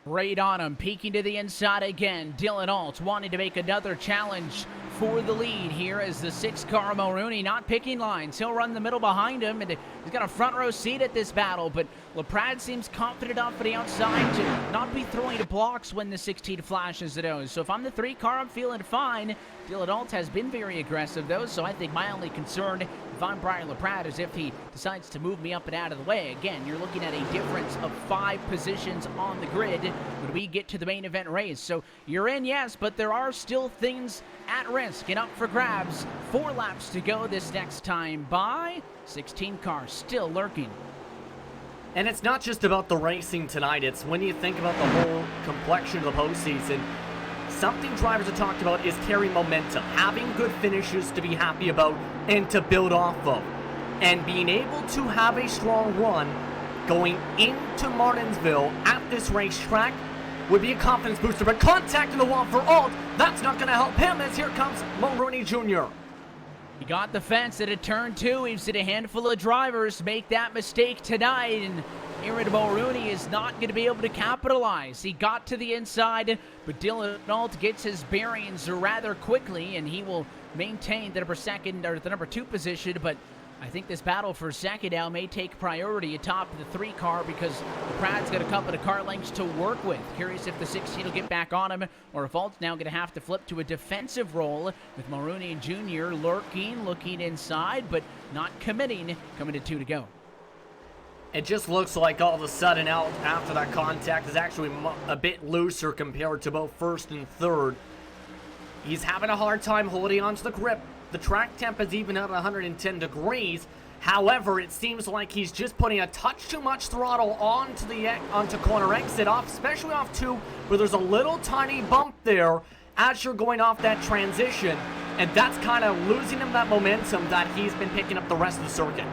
Right on him, peeking to the inside again. Dylan Alt wanting to make another challenge for the lead here as the 6-car Mulrooney not picking lines. He'll run the middle behind him, and he's got a front row seat at this battle, but LaPrade seems confident enough for the outside to not be throwing blocks when the 16 flashes the nose. So if I'm the 3-car, I'm feeling fine. Dylan Alt has been very aggressive, though, so I think my only concern if I'm Brian LaPrade is if he decides to move me up and out of the way. Again, you're looking at a difference of 5 positions on the grid when we get to the main event race. So you're in, yes, but there are still things at risk and up for grabs. 4 laps to go this next time by. 16 cars still lurking. And it's not just about the racing tonight. It's when you think about the whole complexion of the postseason, something drivers have talked about is carrying momentum, having good finishes to be happy about and to build off of. And being able to have a strong run going into Martinsville at this racetrack would be a confidence booster. But contact in the wall for Alt, that's not going to help him as here comes Mulrooney Jr. He got the fence at a turn 2. We've seen a handful of drivers make that mistake tonight, and Aaron Mulrooney is not going to be able to capitalize. He got to the inside, but Dylan Alt gets his bearings rather quickly, and he will maintain the number 2 position, but I think this battle for second now may take priority atop the 3-car because LaPrade's got a couple of car lengths to work with. Curious if the 16 will get back on him or if Alt's now going to have to flip to a defensive role with Mulrooney Jr. looking inside, but not committing, coming to 2 to go. It just looks like all of a sudden Alt after that contact is actually a bit looser compared to both first and third. He's having a hard time holding onto the grip. The track temp is even at 110 degrees. However, it seems like he's just putting a touch too much throttle onto corner exit off, especially off 2, where there's a little tiny bump there as you're going off that transition. And that's kind of losing him that momentum that he's been picking up the rest of the circuit.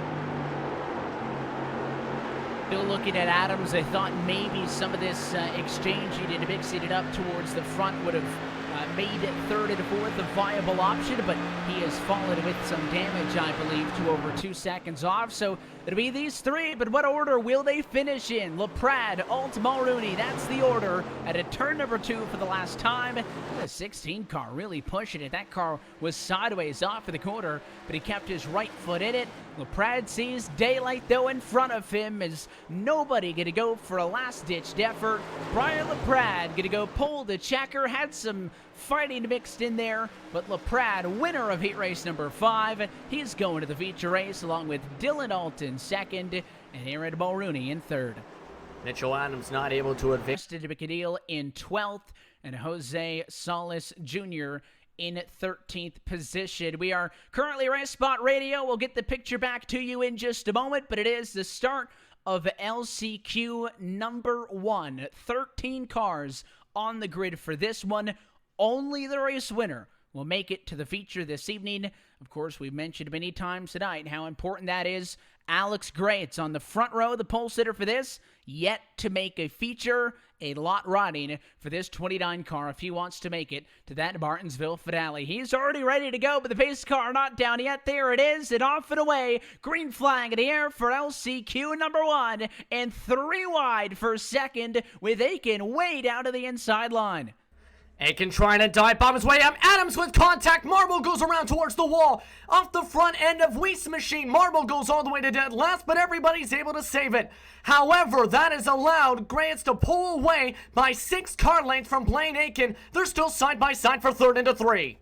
Still looking at Adams, I thought maybe some of this exchange he did to mix it up towards the front would have made third and fourth a viable option, but he has fallen with some damage, I believe, to over 2 seconds off. So it'll be these three, but what order will they finish in? LaPrade, Alt, Mulrooney, that's the order at a turn number 2 for the last time. The 16 car really pushing it. That car was sideways off of the corner, but he kept his right foot in it. LaPrade sees daylight, though, in front of him. Is nobody going to go for a last-ditched effort? Brian LaPrade going to go pull the checker. Had some fighting mixed in there, but LaPrade, winner of heat race number 5. He's going to the feature race along with Dylan Alton second and Aaron Mulrooney in third. Mitchell Adams not able to advance. To McAdeel in 12th and Jose Salas Jr. in 13th position. We are currently Race Spot Radio. We'll get the picture back to you in just a moment, but it is the start of LCQ number 1. 13 cars on the grid for this one. Only the race winner will make it to the feature this evening. Of course, we've mentioned many times tonight how important that is. Alex Grates on the front row, the pole sitter for this, yet to make a feature. A lot riding for this 29 car if he wants to make it to that Martinsville finale. He's already ready to go, but the pace car not down yet. There it is, and off and away. Green flag in the air for LCQ number 1, and 3 wide for second with Aiken way down to the inside line. Aiken trying to dive bomb his way up. Adams with contact. Marble goes around towards the wall. Off the front end of Weiss Machine. Marble goes all the way to dead last, but everybody's able to save it. However, that has allowed Grants to pull away by 6 car lengths from Blaine Aiken. They're still side by side for third into 3.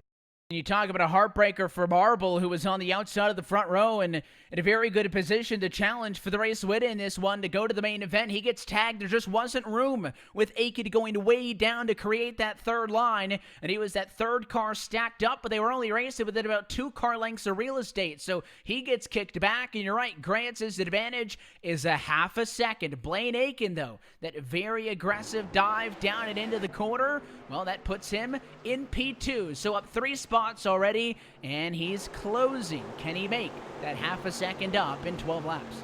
You talk about a heartbreaker for Marble, who was on the outside of the front row and in a very good position to challenge for the race win in this one to go to the main event. He gets tagged. There just wasn't room with Aiken going way down to create that third line, and he was that third car stacked up, but they were only racing within about 2 car lengths of real estate, so he gets kicked back, and you're right, Grant's advantage is a half a second. Blaine Aiken, though, that very aggressive dive down and into the corner, well, that puts him in P2, so up 3 spots already, and he's closing. Can he make that half a second up in 12 laps?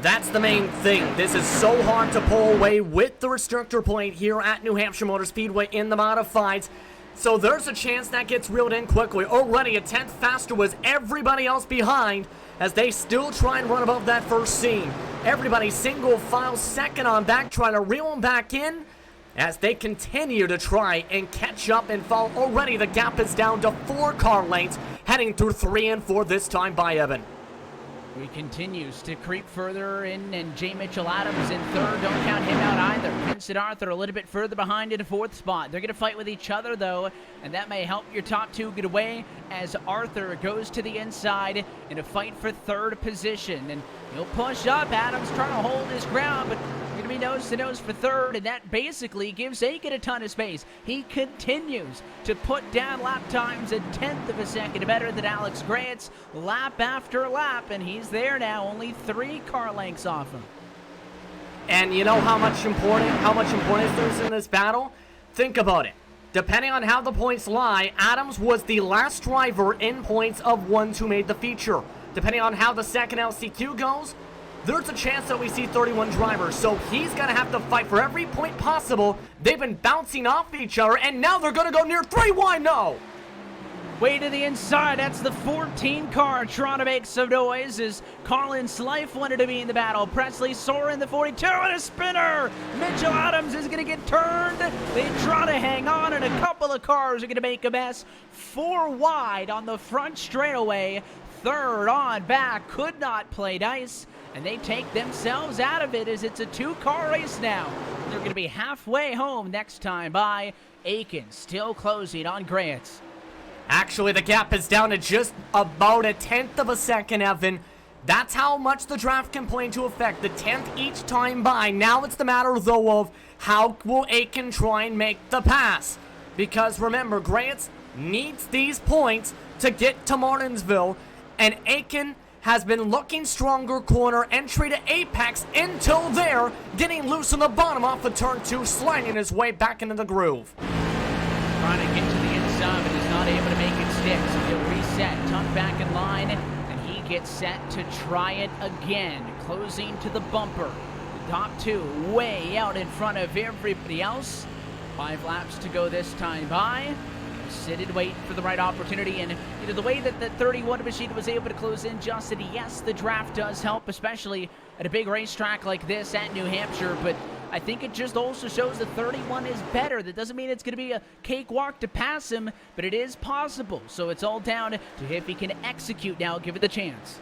That's the main thing. This is so hard to pull away with the restrictor plate here at New Hampshire Motor Speedway in the modifieds. So there's a chance that gets reeled in quickly. Already a 10th faster was everybody else behind as they still try and run above that first seam. Everybody single file second on back, trying to reel them back in as they continue to try and catch up and fall. Already the gap is down to 4 car lengths, heading through 3 and 4 this time by Evan. He continues to creep further in, and J. Mitchell Adams in third. Don't count him out either. Vincent Arthur a little bit further behind in the 4th spot. They're going to fight with each other, though, and that may help your top 2 get away as Arthur goes to the inside in a fight for 3rd position. And he'll push up. Adams trying to hold his ground, but going to be nose to nose for 3rd, and that basically gives Aiken a ton of space. He continues to put down lap times a 1/10 of a second better than Alex Grants lap after lap, and he's there now, only 3 car lengths off him. And you know how much importance there is in this battle? Think about it. Depending on how the points lie, Adams was the last driver in points of ones who made the feature. Depending on how the second LCQ goes, there's a chance that we see 31 drivers, so he's going to have to fight for every point possible. They've been bouncing off each other, and now they're going to go near 3 wide. No! Way to the inside, that's the 14 car trying to make some noise as Colin Slife wanted to be in the battle. Presley Soren, the 42, and a spinner! Mitchell Adams is going to get turned. They try to hang on, and a couple of cars are going to make a mess. 4 wide on the front straightaway. 3rd on back, could not play nice, and they take themselves out of it as it's a 2-car race now. They're going to be halfway home next time by. Aiken still closing on Grants. Actually, the gap is down to just about a 1/10 of a second, Evan. That's how much the draft can play into effect. The 10th each time by. Now it's the matter, though, of how will Aiken try and make the pass. Because remember, Grants needs these points to get to Martinsville, and Aiken has been looking stronger corner entry to apex until there, getting loose on the bottom off of turn 2, sliding his way back into the groove. Trying to get to the inside, but he's not able to make it stick, so he'll reset, tuck back in line, and he gets set to try it again. closing to the bumper. The top two way out in front of everybody else. 5 laps to go this time by. Sit and wait for the right opportunity, and the way that the 31 machine was able to close in, Justin, yes, the draft does help, especially at a big racetrack like this at New Hampshire, but I think it just also shows that 31 is better. That doesn't mean it's going to be a cakewalk to pass him, but it is possible, so it's all down to if he can execute now, give it the chance.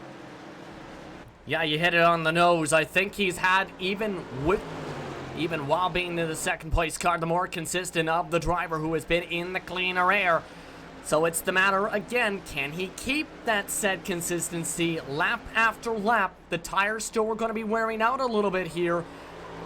Yeah, you hit it on the nose. I think he's had, even while being in the second place car, the more consistent of the driver who has been in the cleaner air. So it's the matter, again, can he keep that said consistency lap after lap? The tires still are going to be wearing out a little bit here.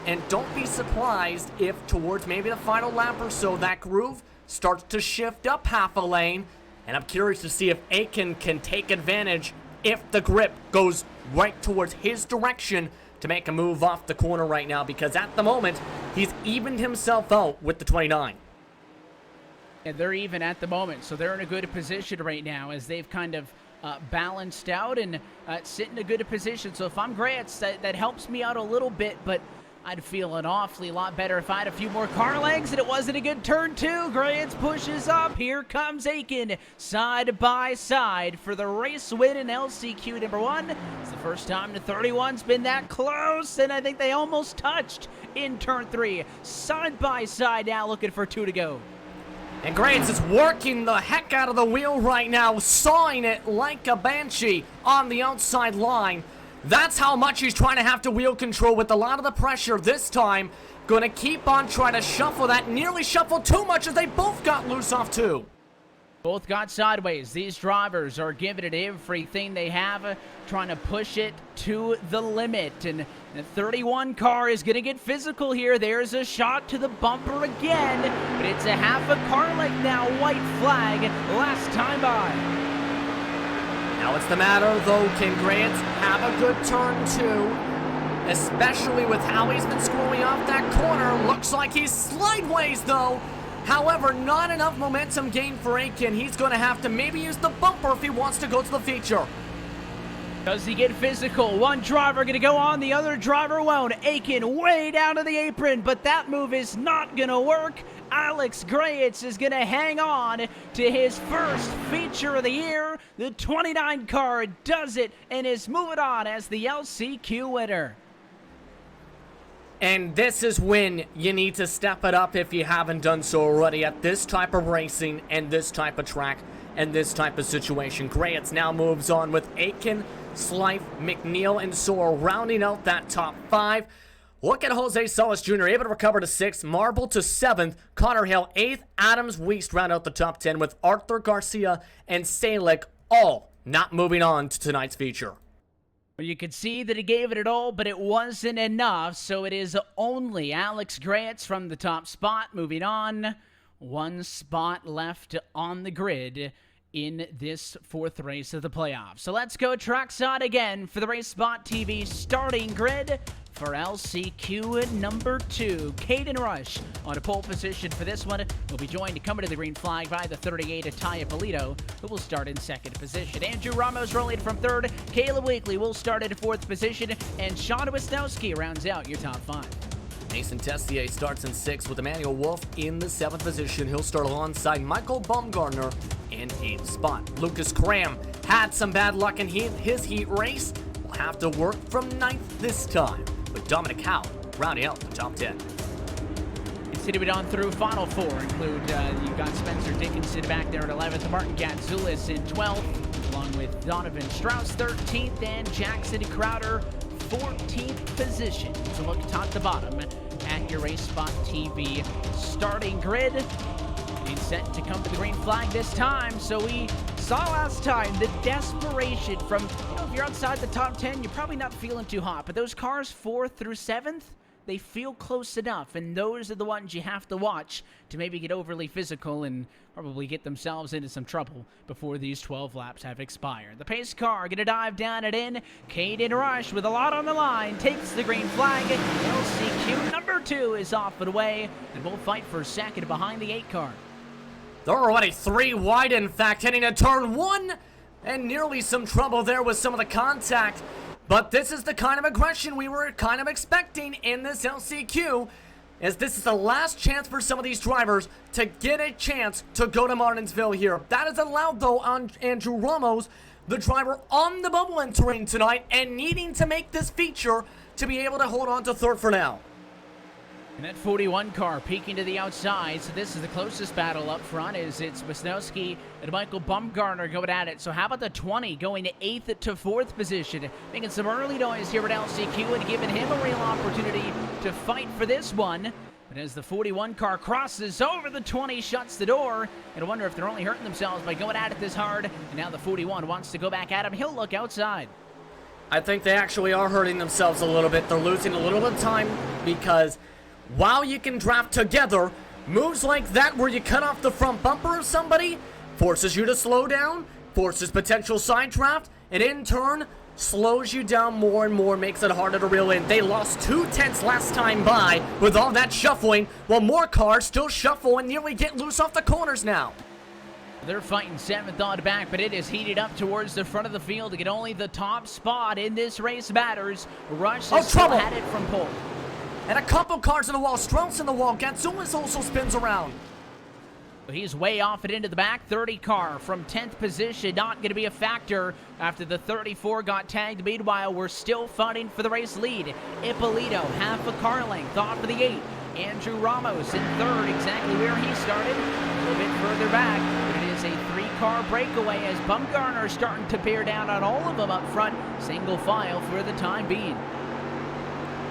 And don't be surprised if towards maybe the final lap or so, that groove starts to shift up half a lane. And I'm curious to see if Aiken can take advantage if the grip goes right towards his direction to make a move off the corner right now, because at the moment, he's evened himself out with the 29. And they're even at the moment, so they're in a good position right now as they've kind of balanced out and sit in a good position. So if I'm Grants, that helps me out a little bit, but I'd feel an awfully lot better if I had a few more car legs, and it wasn't a good turn two. Grants pushes up. Here comes Aiken side by side for the race win in LCQ number 1. It's the first time the 31's been that close, and I think they almost touched in turn 3. Side by side now, looking for 2 to go. And Grants is working the heck out of the wheel right now, sawing it like a banshee on the outside line. That's how much he's trying to have to wheel control with a lot of the pressure this time. Gonna keep on trying to shuffle that. Nearly shuffled too much as they both got loose off 2. Both got sideways. These drivers are giving it everything they have, trying to push it to the limit. And the 31 car is going to get physical here. There's a shot to the bumper again, but it's a half a car length now. White flag last time by. Now it's the matter, though, can Grant have a good turn, too? Especially with how he's been screwing off that corner. Looks like he's slideways, though. However, not enough momentum gained for Aiken. He's going to have to maybe use the bumper if he wants to go to the feature. Does he get physical? One driver going to go on, the other driver won't. Aiken way down to the apron, but that move is not going to work. Alex Grayitz is going to hang on to his first feature of the year. The 29 car does it and is moving on as the LCQ winner. And this is when you need to step it up if you haven't done so already at this type of racing and this type of track and this type of situation. Grayitz now moves on with Aiken, Slife, McNeil, and Soar rounding out that top 5. Look at Jose Solis Jr. able to recover to 6th, Marble to 7th, Connor Hill 8th, Adams Weist round out the top 10 with Arthur Garcia and Salick all not moving on to tonight's feature. Well, you could see that he gave it all, but it wasn't enough, so it is only Alex Grayitz from the top spot moving on. 1 spot left on the grid in this 4th race of the playoffs. So let's go trackside again for the Race Spot TV starting grid for LCQ number 2. Caden Rush on a pole position for this one. Will be joined to come to the green flag by the 38 Taya Polito, who will start in 2nd position. Andrew Ramos rolling from 3rd. Caleb Wakely will start at 4th position, and Sean Wisnowski rounds out your top 5. Mason Tessier starts in 6th with Emmanuel Wolf in the 7th position. He'll start alongside Michael Baumgartner in 8th spot. Lucas Cram had some bad luck in his heat race. Will have to work from 9th this time, with Dominic Howe rounding out the top 10. Continuing on through final 4 include, you've got Spencer Dickinson back there at 11th, Martin Gatzulis in 12th, along with Donovan Strauss 13th, and Jackson Crowder 14th position. So look top to bottom at your Race Spot TV starting grid. Getting set to come to the green flag this time. So we saw last time the desperation from, if you're outside the top 10, you're probably not feeling too hot. But those cars 4th through 7th, they feel close enough. And those are the ones you have to watch to maybe get overly physical and probably get themselves into some trouble before these 12 laps have expired. The pace car going to dive down and in. Caden Rush with a lot on the line takes the green flag. LCQ number 2 is off and away, and we'll fight for 2nd behind the 8 car. They're already 3 wide, in fact, heading to turn 1, and nearly some trouble there with some of the contact. But this is the kind of aggression we were kind of expecting in this LCQ, as this is the last chance for some of these drivers to get a chance to go to Martinsville here. That is allowed, though, on Andrew Ramos, the driver on the bubble entering tonight and needing to make this feature to be able to hold on to third for now. And that 41 car peeking to the outside, so this is the closest battle up front. It's Wisniewski and Michael Bumgarner going at it. So how about the 20 going to 8th to 4th position, making some early noise here at LCQ and giving him a real opportunity to fight for this one. But as the 41 car crosses over the 20, shuts the door, and I wonder if they're only hurting themselves by going at it this hard. And now the 41 wants to go back at him. He'll look outside. I think they actually are hurting themselves a little bit. They're losing a little bit of time because while you can draft together, moves like that where you cut off the front bumper of somebody forces you to slow down, forces potential side draft, and in turn slows you down more and more, makes it harder to reel in. They lost 2/10 last time by with all that shuffling, while more cars still shuffle and nearly get loose off the corners now. They're fighting 7th on back, but it is heated up towards the front of the field to get only the top spot in this race matters. Rush is still trouble. at it from pole. And a couple cars in the wall. Strauss in the wall. Gatsulis also spins around. He's way off it into the back. 30 car from 10th position. Not going to be a factor after the 34 got tagged. Meanwhile, we're still fighting for the race lead. Ippolito, half a car length off of the 8. Andrew Ramos in 3rd, exactly where he started. A little bit further back. But it is a 3-car breakaway as Bumgarner starting to bear down on all of them up front. Single file for the time being.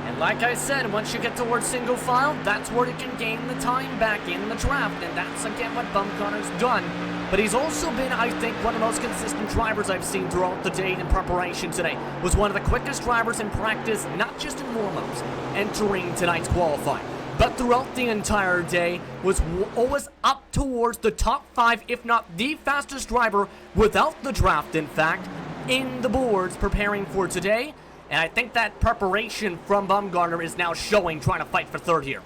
And like I said, once you get towards single file, that's where you can gain the time back in the draft, and that's again what Bumgarner's done. But he's also been, I think, one of the most consistent drivers I've seen throughout the day in preparation today. Was one of the quickest drivers in practice, not just in warm-ups, entering tonight's qualifying, but throughout the entire day was always up towards the top 5, if not the fastest driver without the draft, in fact, in the boards preparing for today. And I think that preparation from Bumgarner is now showing, trying to fight for third here.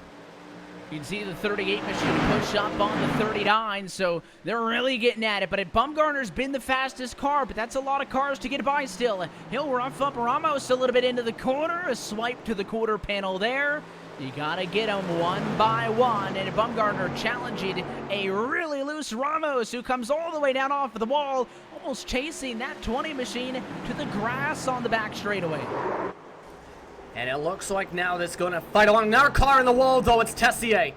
You can see the 38 machine push up on the 39, so they're really getting at it. But Bumgarner's been the fastest car, but that's a lot of cars to get by still. He'll rough up Ramos a little bit into the corner, a swipe to the quarter panel there. You gotta get them one by one, and Bumgarner challenging a really loose Ramos, who comes all the way down off of the wall, almost chasing that 20 machine to the grass on the back straightaway. And it looks like now this is going to fight along another car in the wall, though. It's Tessier.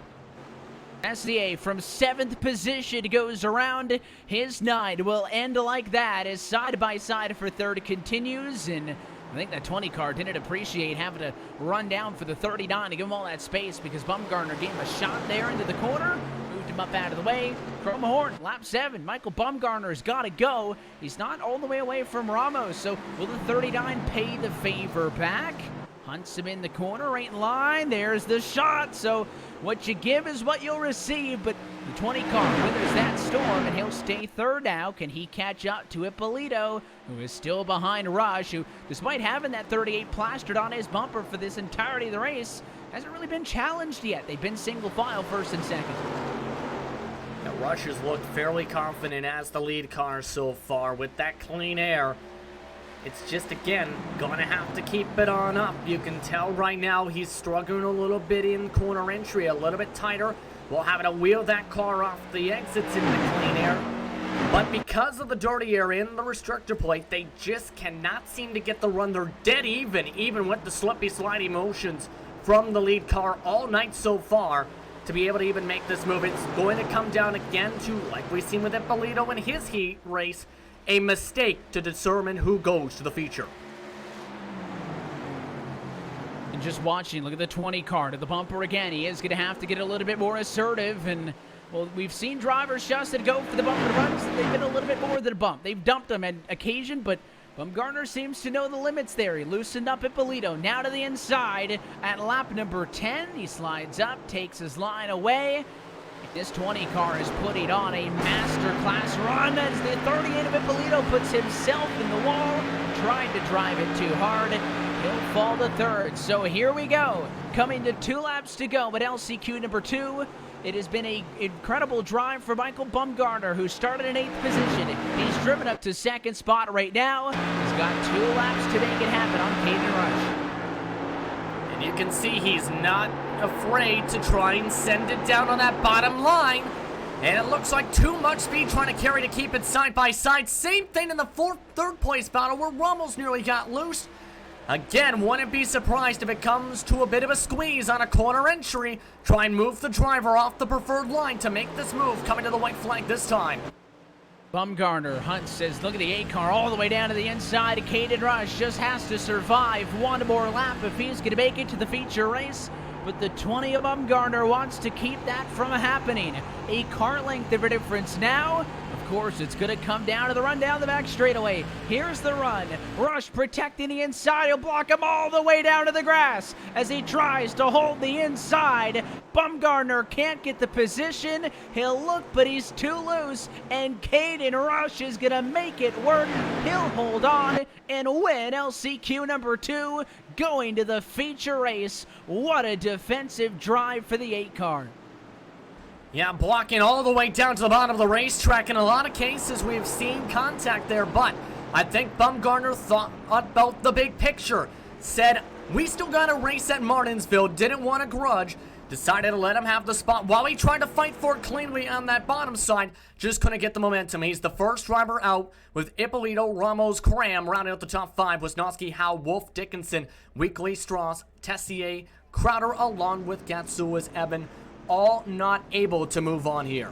Tessier from 7th position goes around his 9. Will end like that as side by side for third continues, and I think that 20 car didn't appreciate having to run down for the 39 to give him all that space, because Bumgarner gave him a shot there into the corner, moved him up out of the way. Chrome Horn, lap 7. Michael Bumgarner's got to go. He's not all the way away from Ramos, so will the 39 pay the favor back? Hunts him in the corner, right in line. There's the shot. So what you give is what you'll receive, but the 20 car withers that storm, and he'll stay third now. Can he catch up to Ippolito, who is still behind Rush, who, despite having that 38 plastered on his bumper for this entirety of the race, hasn't really been challenged yet. They've been single file first and second. Now, Rush has looked fairly confident as the lead car so far with that clean air. It's just, again, gonna have to keep it on up. You can tell right now he's struggling a little bit in corner entry, a little bit tighter. We'll have to wheel that car off the exits in the clean air. But because of the dirty air in the restrictor plate, they just cannot seem to get the run. They're dead even with the slippy, slidey motions from the lead car all night so far to be able to even make this move. It's going to come down again to, like we've seen with Ippolito in his heat race, a mistake to determine who goes to the feature. And just watching, look at the 20 car to the bumper again. He is going to have to get a little bit more assertive. And, well, we've seen drivers just that go for the bumper runs. They've been a little bit more than a bump. They've dumped them on occasion, but Bumgarner seems to know the limits there. He loosened up Ippolito. Now to the inside at lap number 10. He slides up, takes his line away. This 20 car is putting on a masterclass run as the 38 of Ippolito puts himself in the wall, trying to drive it too hard. He'll fall to third. So here we go. Coming to 2 laps to go at LCQ number 2. It has been an incredible drive for Michael Bumgarner, who started in 8th position. He's driven up to 2nd spot right now. He's got 2 laps to make it happen on Caden Rush. And you can see he's not afraid to try and send it down on that bottom line. And it looks like too much speed trying to carry to keep it side by side. Same thing in the third place battle where Rummels nearly got loose. Again, wouldn't be surprised if it comes to a bit of a squeeze on a corner entry. Try and move the driver off the preferred line to make this move, coming to the white flag this time. Bumgarner, Hunt says, look at the 8-car all the way down to the inside. Caden Rush just has to survive one more lap if he's going to make it to the feature race. But the 20 of Bumgarner wants to keep that from happening. A car length of a difference now. Of course, it's going to come down to the run down the back straightaway. Here's the run. Rush protecting the inside. He'll block him all the way down to the grass as he tries to hold the inside. Bumgarner can't get the position. He'll look, but he's too loose. And Caden Rush is going to make it work. He'll hold on and win LCQ number 2, going to the feature race. What a defensive drive for the 8-car. Yeah, blocking all the way down to the bottom of the racetrack. In a lot of cases, we've seen contact there, but I think Bumgarner thought about the big picture. Said, we still got a race at Martinsville, didn't want a grudge. Decided to let him have the spot while he tried to fight for it cleanly on that bottom side. Just couldn't get the momentum. He's the first driver out with Ippolito, Ramos, Cram. Rounding out the top 5, Wisnowski, Howe, Wolf, Dickinson, Weekly, Strauss, Tessier, Crowder, along with Gatsua's Evan. All not able to move on here.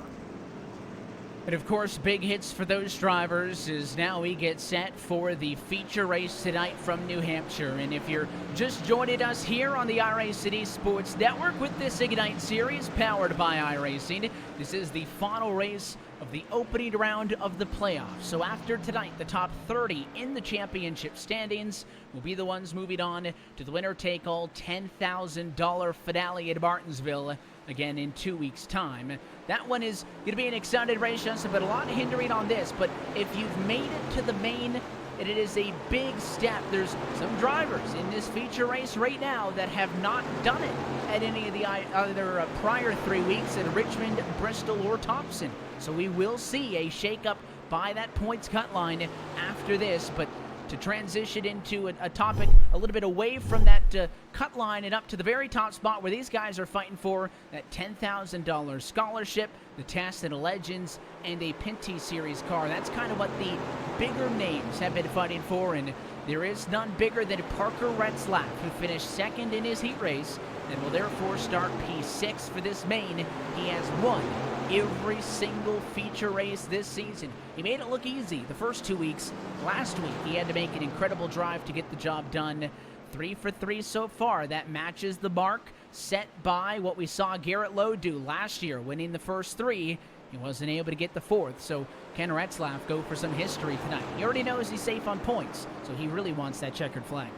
But of course, big hits for those drivers as now we get set for the feature race tonight from New Hampshire. And if you're just joining us here on the iRacing Esports Network with this Ignite Series powered by iRacing, this is the final race of the opening round of the playoffs. So after tonight, the top 30 in the championship standings will be the ones moving on to the winner-take-all $10,000 finale at Martinsville, again in 2 weeks' time. That one is going to be an exciting race, Justin, but a lot hindering on this. But if you've made it to the main, it is a big step. There's some drivers in this feature race right now that have not done it at any of the other prior 3 weeks in Richmond, Bristol, or Thompson. So we will see a shakeup by that points cut line after this. But to transition into a topic a little bit away from that cut line and up to the very top spot where these guys are fighting for that $10,000 scholarship, the Test and Legends, and a Pinty Series car. That's kind of what the bigger names have been fighting for, and there is none bigger than Parker Retzlaff, who finished second in his heat race and will therefore start P6 for this main. He has won every single feature race this season. He made it look easy the first 2 weeks. Last week, he had to make an incredible drive to get the job done. 3 for 3 so far. That matches the mark set by what we saw Garrett Lowe do last year, winning the first 3. He wasn't able to get the 4th, so can Retzlaff go for some history tonight? He already knows he's safe on points, so he really wants that checkered flag.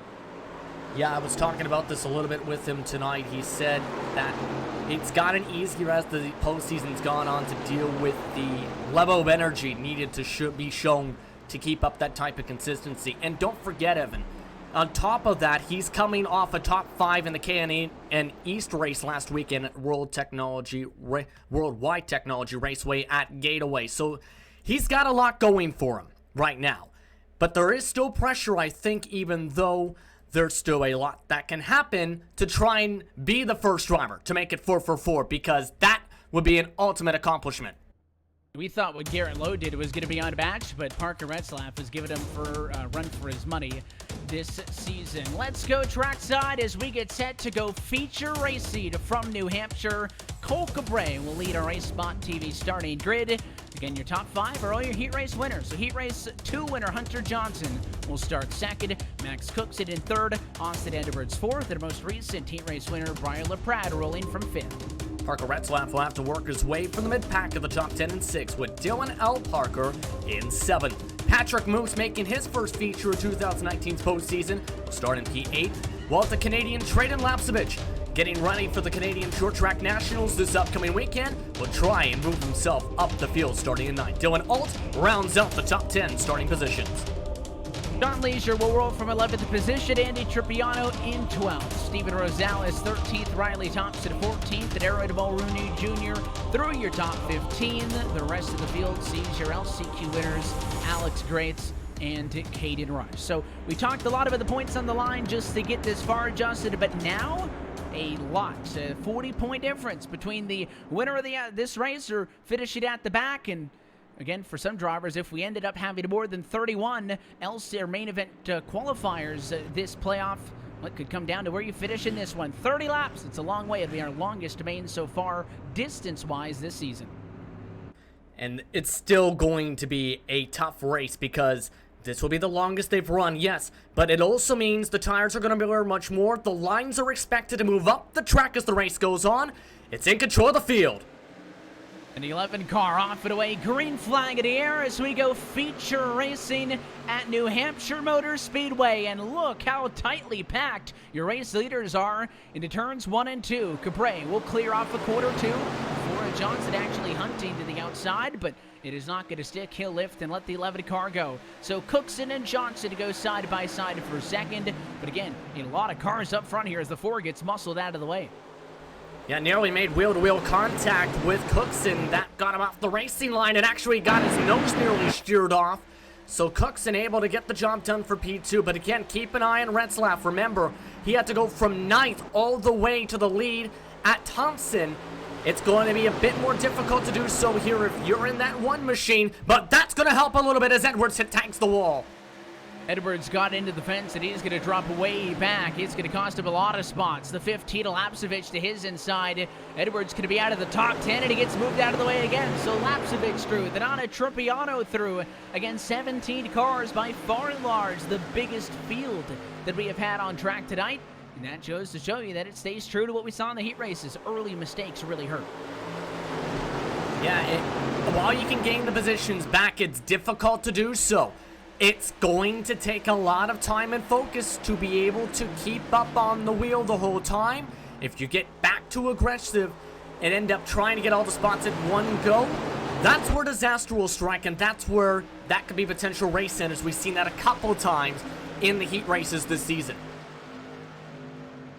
Yeah, I was talking about this a little bit with him tonight. He said that it's gotten easier as the postseason's gone on to deal with the level of energy needed to be shown to keep up that type of consistency. And don't forget, Evan, on top of that, he's coming off a top 5 in the K&N and East race last weekend at Worldwide Technology Raceway at Gateway. So he's got a lot going for him right now. But there is still pressure, I think, even though there's still a lot that can happen to try and be the first driver to make it 4 for 4, because that would be an ultimate accomplishment. We thought what Garrett Lowe did was going to be unmatched, but Parker Retzlaff has given him a run for his money this season. Let's go trackside as we get set to go feature race seed from New Hampshire. Cole Cabre will lead our Race Spot TV starting grid. Again, your top 5 are all your heat race winners. So heat race 2 winner Hunter Johnson will start second. Max Cook's in third. Austin Edwards 4th. And most recent heat race winner Brian LaPrade rolling from 5th. Parker Retzlaff will have to work his way from the mid-pack of the top 10 and 6 with Dylan L. Parker in 7th. Patrick Moose making his first feature of 2019's postseason will start in P8, while the Canadian Trayden Lapsevich, getting ready for the Canadian Short Track Nationals this upcoming weekend, will try and move himself up the field starting in 9th. Dylan Alt rounds out the top 10 starting positions. John Leisure will roll from 11th position. Andy Tripiano in 12th. Steven Rosales 13th. Riley Thompson 14th. And Aaron Mulrooney Jr. through your top 15. The rest of the field sees your LCQ winners Alex Grates, and Caden Rush. So we talked a lot about the points on the line just to get this far, Justin, but now a lot. 40-point difference between the winner of this race or finishing at the back. And again, for some drivers, if we ended up having more than 31 or main event qualifiers this playoff, it could come down to where you finish in this one. 30 laps. It's a long way. It'll be our longest main so far, distance-wise, this season. And it's still going to be a tough race because this will be the longest they've run, yes, but it also means the tires are going to wear much more. The lines are expected to move up the track as the race goes on. It's in control of the field. An 11 car off and away, green flag in the air as we go feature racing at New Hampshire Motor Speedway. And look how tightly packed your race leaders are into turns 1 and 2. Capre will clear off a quarter 2 before Johnson actually hunting to the outside, but it is not going to stick. He'll lift and let the 11 car go. So Cookson and Johnson go side by side for second. But again, a lot of cars up front here as the 4 gets muscled out of the way. Yeah, nearly made wheel-to-wheel contact with Cookson. That got him off the racing line and actually got his nose nearly steered off. So Cookson able to get the job done for P2. But again, keep an eye on Retzlaff. Remember, he had to go from 9th all the way to the lead at Thompson. It's going to be a bit more difficult to do so here if you're in that 1 machine. But that's going to help a little bit as Edwards tanks the wall. Edwards got into the fence, and he's going to drop way back. It's going to cost him a lot of spots. The 15 to Lapsevich to his inside. Edwards going to be out of the top 10, and he gets moved out of the way again. So Lapsevich through, then on a Tropiano through. Again, 17 cars, by far and large, the biggest field that we have had on track tonight. And that shows to show you that it stays true to what we saw in the heat races. Early mistakes really hurt. Yeah, while you can gain the positions back, it's difficult to do so. It's going to take a lot of time and focus to be able to keep up on the wheel the whole time. If you get back too aggressive and end up trying to get all the spots at one go, that's where disaster will strike, and that's where that could be potential race end, as we've seen that a couple times in the heat races this season.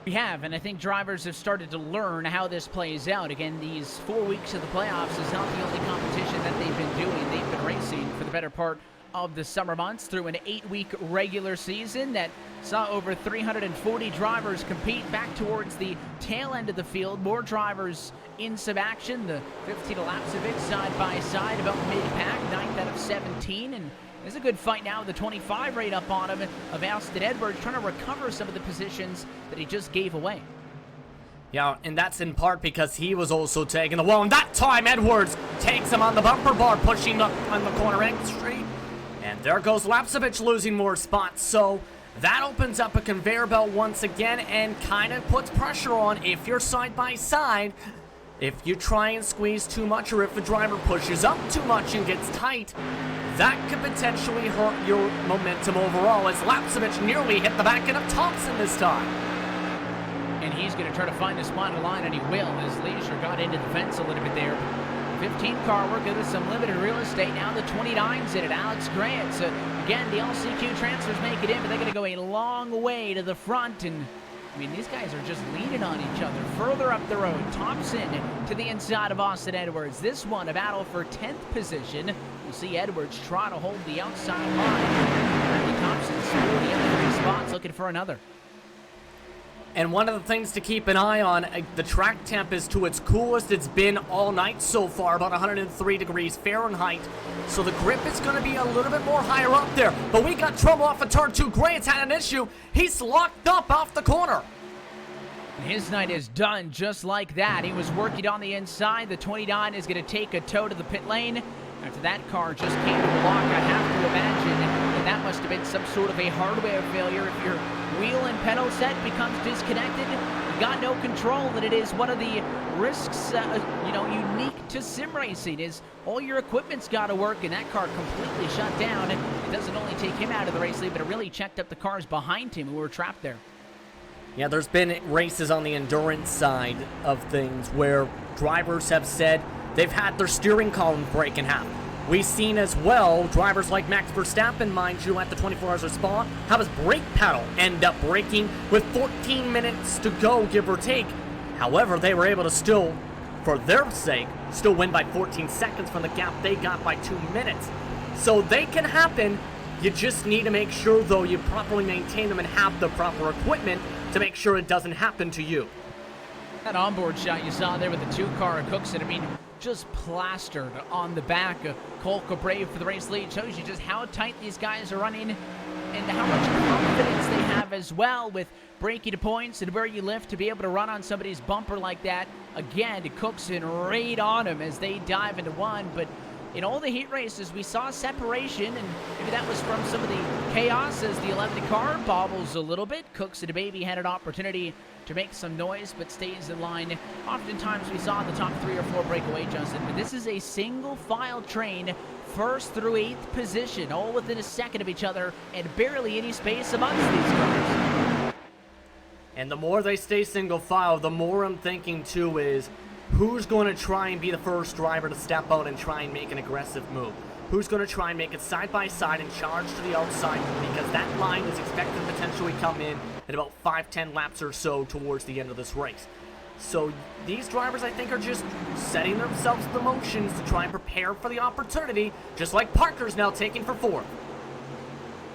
We have, and I think drivers have started to learn how this plays out. Again, these 4 weeks of the playoffs is not the only competition that they've been doing. They've been racing for the better part of the summer months through an 8-week regular season that saw over 340 drivers compete back towards the tail end of the field. More drivers in some action. The 15 to Lapsevich side by side about mid-pack, 9th out of 17, and there's a good fight now with the 25 right up on him of Alston Edwards, trying to recover some of the positions that he just gave away. Yeah, and that's in part because he was also taking the wall, and that time Edwards takes him on the bumper bar, pushing up on the corner entry. And there goes Lapsevich losing more spots, so that opens up a conveyor belt once again and kind of puts pressure on if you're side by side. If you try and squeeze too much, or if a driver pushes up too much and gets tight, that could potentially hurt your momentum overall, as Lapsevich nearly hit the back end of Thompson this time. And he's going to try to find a spot in the line, and he will, as Leisure got into the fence a little bit there. 15 car working with some limited real estate. Now the 29's in it. Alex Grant. So again, the LCQ transfers make it in, but they're going to go a long way to the front. And I mean, these guys are just leaning on each other. Further up the road, Thompson to the inside of Austin Edwards. This one a battle for 10th position. We'll see Edwards try to hold the outside line. Randy Thompson scored the other 3 spots, looking for another. And one of the things to keep an eye on, the track temp is to its coolest it's been all night so far, about 103 degrees Fahrenheit. So the grip is going to be a little bit more higher up there. But we got trouble off of turn 2. Grant's had an issue. He's locked up off the corner. His night is done just like that. He was working on the inside. The 29 is going to take a tow to the pit lane. After that car just came to a lock, I have to imagine that must have been some sort of a hardware failure. If your wheel and pedal set becomes disconnected, you got no control. And it is one of the risks, unique to sim racing, is all your equipment's got to work, and that car completely shut down. It doesn't only take him out of the race lead, but it really checked up the cars behind him who were trapped there. Yeah, there's been races on the endurance side of things where drivers have said they've had their steering column break in half. We've seen as well drivers like Max Verstappen, mind you, at the 24 hours of Spa, have his brake pedal end up breaking with 14 minutes to go, give or take. However, they were able to still, for their sake, still win by 14 seconds from the gap they got by 2 minutes. So they can happen. You just need to make sure, though, you properly maintain them and have the proper equipment to make sure it doesn't happen to you. That onboard shot you saw there with the two-car of Cookson, I mean, just plastered on the back of Cole Cabrera for the race lead. Shows you just how tight these guys are running and how much confidence they have as well with breaking to points and where you lift to be able to run on somebody's bumper like that. Again, Cookson right on him as they dive into one, but in all the heat races, we saw separation, and maybe that was from some of the chaos as the 11 car bobbles a little bit. Cookson maybe had an opportunity to make some noise, but stays in line. Oftentimes, we saw the top 3 or 4 break away, Justin, but this is a single file train, 1st through 8th position, all within a second of each other, and barely any space amongst these cars. And the more they stay single file, the more I'm thinking, too, is who's going to try and be the first driver to step out and try and make an aggressive move? Who's going to try and make it side by side and charge to the outside? Because that line is expected to potentially come in at about 5-10 laps or so towards the end of this race. So these drivers, I think, are just setting themselves the motions to try and prepare for the opportunity, just like Parker's now taking for 4th.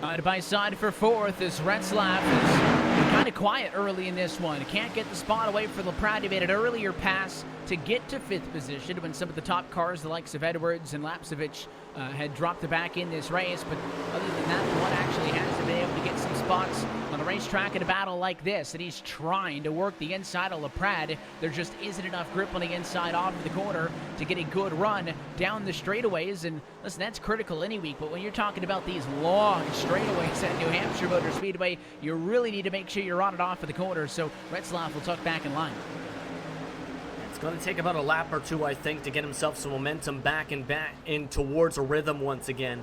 Side by side for 4th as Retzlaff is kind of quiet early in this one. Can't get the spot away for LaPrade. He made an earlier pass to get to 5th position when some of the top cars, the likes of Edwards and Lapsevich, had dropped the back in this race. But other than that, the one actually hasn't been able to get some spots on a racetrack in a battle like this. And he's trying to work the inside of LaPrade. There just isn't enough grip on the inside off of the corner to get a good run down the straightaways. And listen, that's critical any week. But when you're talking about these long straightaways at New Hampshire Motor Speedway, you really need to make sure you're on it off of the corner. So Retzlaff will tuck back in line. It's going to take about a lap or two, I think, to get himself some momentum back in towards a rhythm once again.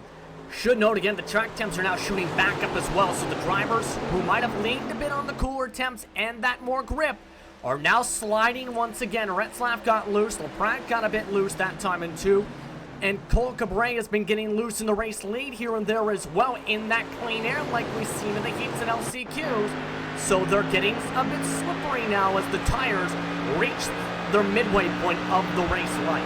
Should note again, the track temps are now shooting back up as well, so the drivers who might have leaned a bit on the cooler temps and that more grip are now sliding once again. Retzlaff got loose, LaPrade got a bit loose that time in 2, and Cole Cabrera has been getting loose in the race lead here and there as well in that clean air like we've seen in the heats and LCQs. So they're getting a bit slippery now as the tires reach their midway point of the race life.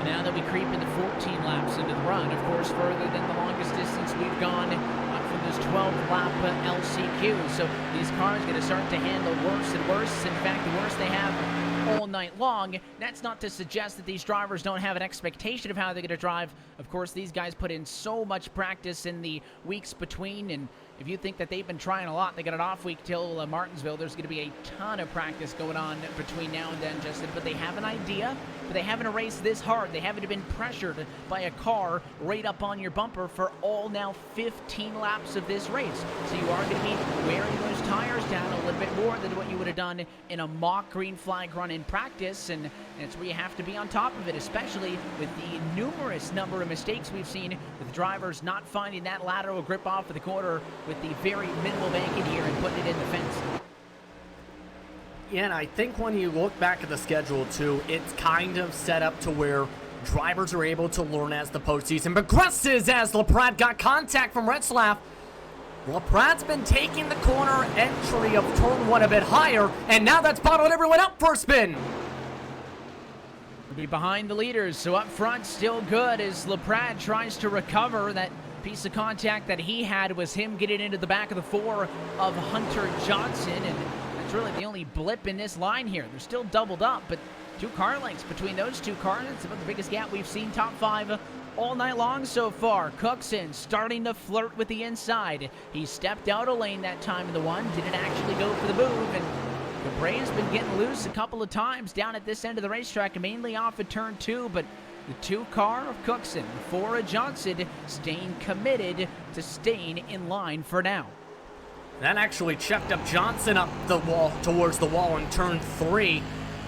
Now that we creep into 14 laps into the run, of course, further than the longest distance we've gone from this 12-lap LCQ. So these cars are going to start to handle worse and worse. In fact, the worse they have all night long. That's not to suggest that these drivers don't have an expectation of how they're going to drive. Of course, these guys put in so much practice in the weeks between, and if you think that they've been trying a lot, they got an off week till Martinsville. There's going to be a ton of practice going on between now and then, Justin. But they have an idea, but they haven't raced this hard. They haven't been pressured by a car right up on your bumper for all now 15 laps of this race. So you are going to be wearing those tires down a little bit more than what you would have done in a mock green flag run in practice. And it's where you have to be on top of it, especially with the numerous number of mistakes we've seen with drivers not finding that lateral grip off of the corner with the very minimal bank in here and putting it in the fence. Yeah, and I think when you look back at the schedule, too, it's kind of set up to where drivers are able to learn as the postseason progresses as LaPrade got contact from Retzlaff. LaPrade's been taking the corner entry of turn 1 a bit higher, and now that's bottled everyone up for a spin. Be behind the leaders, so up front still good as LaPrade tries to recover. That piece of contact that he had was him getting into the back of the 4 of Hunter Johnson, and that's really the only blip in this line here. They're still doubled up, but 2 car lengths between those 2 cars. It's about the biggest gap we've seen top 5 all night long so far. Cookson starting to flirt with the inside. He stepped out of lane that time in the 1, didn't actually go for the move, and Cabrera's been getting loose a couple of times down at this end of the racetrack, mainly off of turn 2, but the 2 car of Cookson, 4 of Johnson, staying committed to staying in line for now. That actually checked up Johnson up the wall towards the wall in turn 3.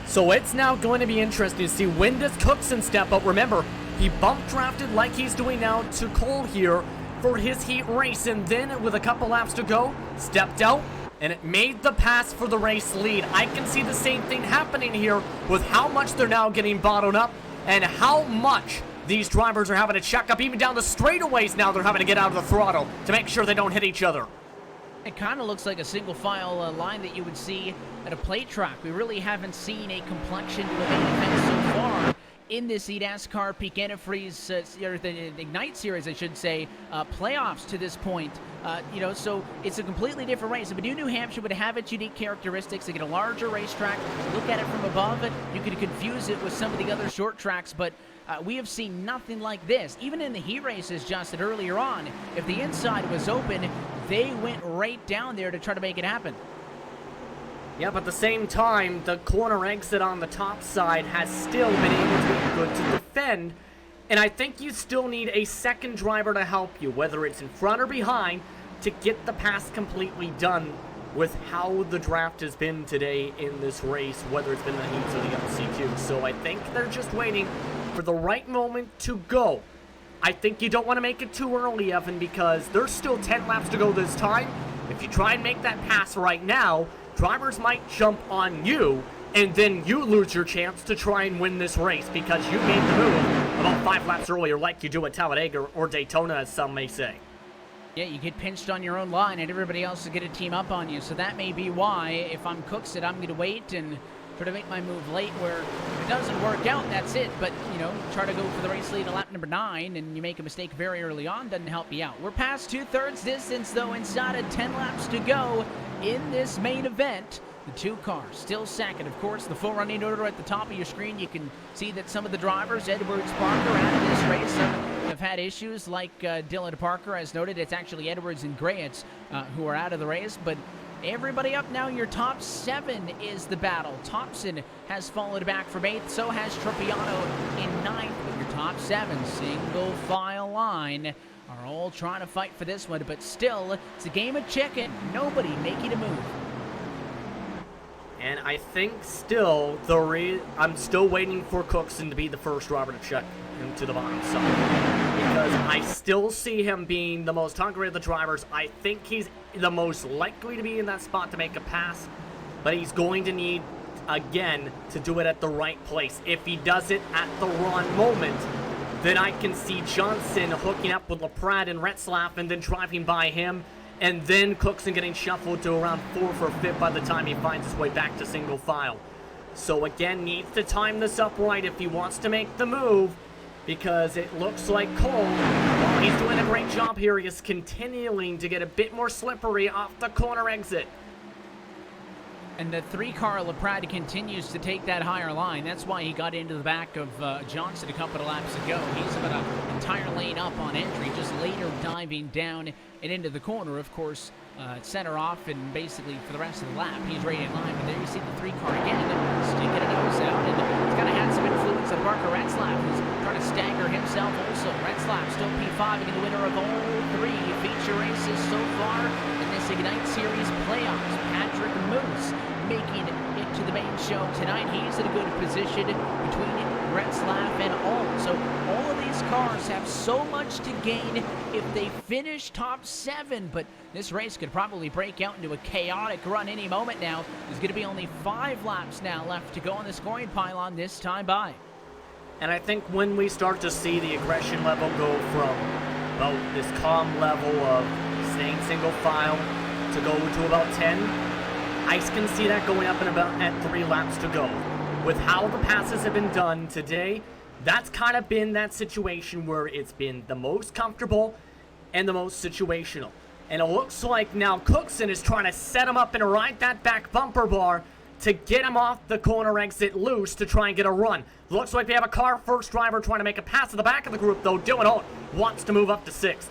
So it's now going to be interesting to see when does Cookson step up. Remember, he bump drafted like he's doing now to Cole here for his heat race, and then with a couple laps to go, stepped out, and it made the pass for the race lead. I can see the same thing happening here with how much they're now getting bottled up and how much these drivers are having to check up. Even down the straightaways now, they're having to get out of the throttle to make sure they don't hit each other. It kind of looks like a single file line that you would see at a plate track. We really haven't seen a complexion to a main event so far in this eNASCAR Peak Antifreeze, or the Ignite Series, I should say, playoffs to this point. So it's a completely different race. If New Hampshire would have its unique characteristics, they get a larger racetrack. Look at it from above, you could confuse it with some of the other short tracks, but we have seen nothing like this. Even in the heat races, Justin, earlier on, if the inside was open, they went right down there to try to make it happen. Yeah, but at the same time, the corner exit on the top side has still been able to be good to defend. And I think you still need a second driver to help you, whether it's in front or behind, to get the pass completely done with how the draft has been today in this race, whether it's been the heats or the LCQ. So I think they're just waiting for the right moment to go. I think you don't want to make it too early, Evan, because there's still 10 laps to go this time. If you try and make that pass right now, drivers might jump on you, and then you lose your chance to try and win this race because you made the move about 5 laps earlier like you do at Talladega or Daytona, as some may say. Yeah, you get pinched on your own line, and everybody else will get a team up on you. So that may be why, if I'm Cookson, I'm going to wait and try to make my move late, where if it doesn't work out, that's it. But, try to go for the race lead at lap number 9, and you make a mistake very early on, doesn't help you out. We're past 2/3 distance, though, inside of 10 laps to go in this main event. The 2 cars still second. Of course, the full running order at the top of your screen. You can see that some of the drivers, Edwards, Parker, out of this race, have had issues like Dylan Parker, as noted. It's actually Edwards and Grayetz who are out of the race, but everybody up now. Your top 7 is the battle. Thompson has fallen back from 8th, so has Tropiano in 9th, but your top 7, single file line, are all trying to fight for this one, but still, it's a game of chicken. Nobody making a move. And I think still, I'm still waiting for Cookson to be the first driver to check into the bottom side. Because I still see him being the most hungry of the drivers. I think he's the most likely to be in that spot to make a pass. But he's going to need, again, to do it at the right place. If he does it at the wrong moment, then I can see Johnson hooking up with LaPrade and Retzlaff and then driving by him. And then Cookson getting shuffled to around 4th or 5th by the time he finds his way back to single file. So again, needs to time this up right if he wants to make the move, because it looks like Cole, while he's doing a great job here, he is continuing to get a bit more slippery off the corner exit. And the 3-car LaPrade continues to take that higher line. That's why he got into the back of Johnson a couple of laps ago. He's about an entire lane up on entry, just later diving down and into the corner. Of course, center off, and basically for the rest of the lap, he's right in line. But there you see the 3-car again, sticking a nose out, and he's kind of had some influence on Parker Retzlaff, who's trying to stagger himself also. Retzlaff still P5, and the winner of all 3 feature races so far in this Ignite Series playoffs. Patrick Moose making it to the main show tonight. He's in a good position between Retzlaff and Alt. So all of these cars have so much to gain if they finish top 7, but this race could probably break out into a chaotic run any moment now. There's going to be only 5 laps now left to go on the scoring pylon this time by. And I think when we start to see the aggression level go from about this calm level of staying single file to go to about 10, I can see that going up at 3 laps to go. With how the passes have been done today, that's kind of been that situation where it's been the most comfortable and the most situational. And it looks like now Cookson is trying to set him up and ride that back bumper bar to get him off the corner exit loose to try and get a run. Looks like they have a car first driver trying to make a pass to the back of the group, though. Dylan Alt wants to move up to 6th.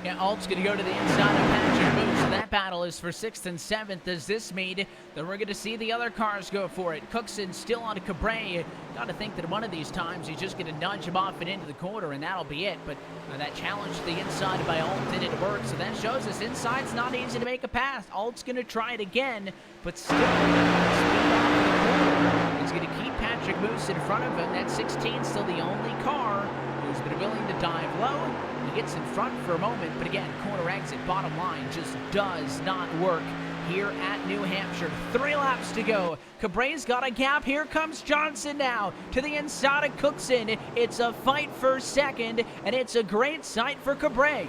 Yeah, Alt's going to go to the inside of Patrick Moose. So that battle is for 6th and 7th. Does this mean that we're going to see the other cars go for it? Cookson still on Cabré. Got to think that one of these times he's just going to nudge him off and into the corner, and that'll be it. But that challenge to the inside by Alt didn't work, so that shows us inside's not easy to make a pass. Alt's going to try it again, but still speed off the corner. He's going to keep Patrick Moose in front of him. That 16 still the only car who's been willing to dive low. He gets in front for a moment, but again, corner exit, bottom line, just does not work here at New Hampshire. 3 laps to go. Cabré's got a gap. Here comes Johnson now to the inside of Cookson. It's a fight for second, and it's a great sight for Cabré.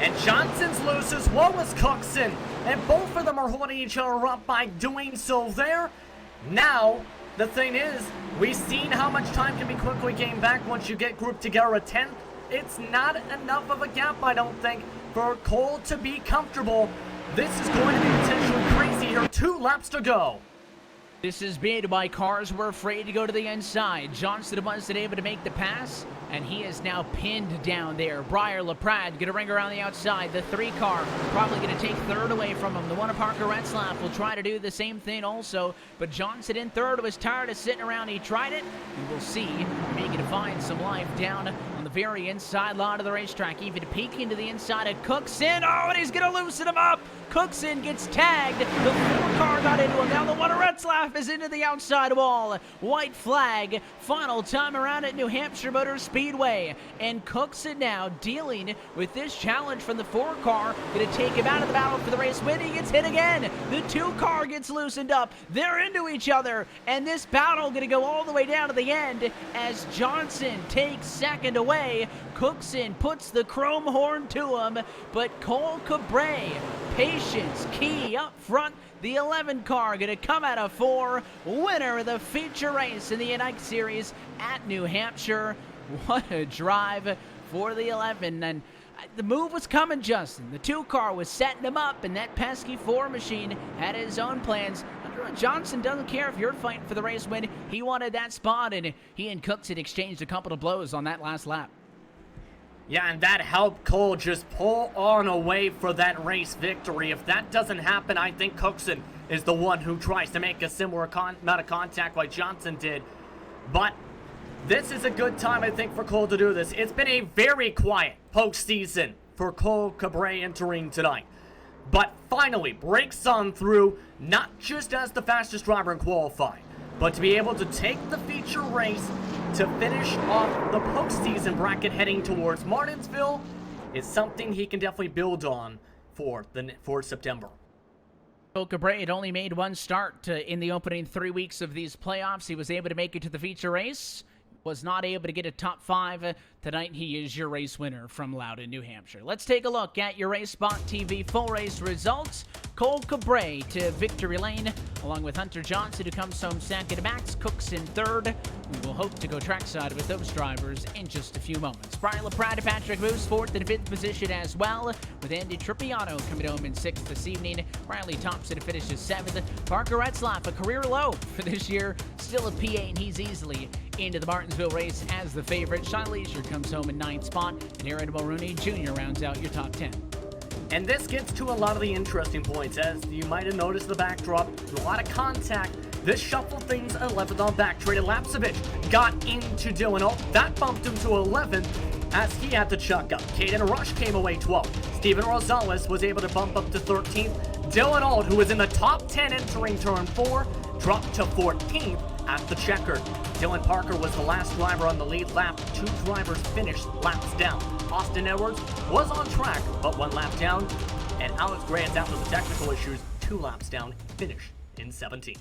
And Johnson's loose as well as Cookson, and both of them are holding each other up by doing so there. Now, the thing is, we've seen how much time can be quickly gained back once you get grouped together at 10th. It's not enough of a gap, I don't think, for Cole to be comfortable. This is going to be potentially crazy here. 2 laps to go. This is made by cars were afraid to go to the inside. Johnson wasn't able to make the pass, and he is now pinned down there. Briar LaPrade going to ring around the outside. The 3 car probably going to take third away from him. The one of Parker Retzlaff will try to do the same thing also, but Johnson in third was tired of sitting around. He tried it. We will see. Maybe to find some life down on the very inside line of the racetrack, even peeking to the inside of Cookson. Oh, and he's going to loosen him up. Cookson gets tagged. The 4 car got into him. Now the one of Retzlaff is into the outside wall. White flag. Final time around at New Hampshire Motor Speedway. And Cookson now dealing with this challenge from the 4 car. Going to take him out of the battle for the race win. He gets hit again. The 2 car gets loosened up. They're into each other. And this battle going to go all the way down to the end as Johnson takes second away. Cookson puts the chrome horn to him, but Cole Cabray, patience key up front. The 11 car going to come out of 4, winner of the feature race in the Unite Series at New Hampshire. What a drive for the 11, and the move was coming, Justin. The 2 car was setting him up, and that pesky 4 machine had his own plans. Johnson doesn't care if you're fighting for the race win. He wanted that spot, and he and Cookson exchanged a couple of blows on that last lap. Yeah, and that helped Cole just pull on away for that race victory. If that doesn't happen, I think Cookson is the one who tries to make a similar amount of contact like Johnson did. But this is a good time, I think, for Cole to do this. It's been a very quiet postseason for Cole Cabray entering tonight. But finally breaks on through, not just as the fastest driver in qualifying, but to be able to take the feature race to finish off the postseason bracket heading towards Martinsville is something he can definitely build on for September. Cole Cabray had only made 1 start in the opening 3 weeks of these playoffs. He was able to make it to the feature race. Was not able to get a top 5. Tonight, he is your race winner from Loudon, New Hampshire. Let's take a look at your Race Spot TV full race results. Cole Cabray to victory lane, along with Hunter Johnson, who comes home second. Max Cookson third. We will hope to go trackside with those drivers in just a few moments. Brian LaPrade and Patrick moves 4th and 5th position as well, with Andy Trippiano coming home in 6th this evening. Riley Thompson finishes 7th. Parker Retzlaff, a career low for this year, still a P8, and he's easily into the Martinsville race as the favorite. Sean Leisure comes home in 9th spot, and Aaron Mulrooney Jr. rounds out your top 10. And this gets to a lot of the interesting points. As you might have noticed the backdrop, a lot of contact. This shuffled things 11th on back. Traded Lapsevich got into Dylan Alt. That bumped him to 11th as he had to chuck up. Caden Rush came away 12th. Steven Rosales was able to bump up to 13th. Dylan Alt, who was in the top 10 entering turn 4, dropped to 14th at the checkered. Dylan Parker was the last driver on the lead lap. 2 drivers finished laps down. Austin Edwards was on track, but 1 lap down. And Alex Grant, after the technical issues, 2 laps down, finished in 17th.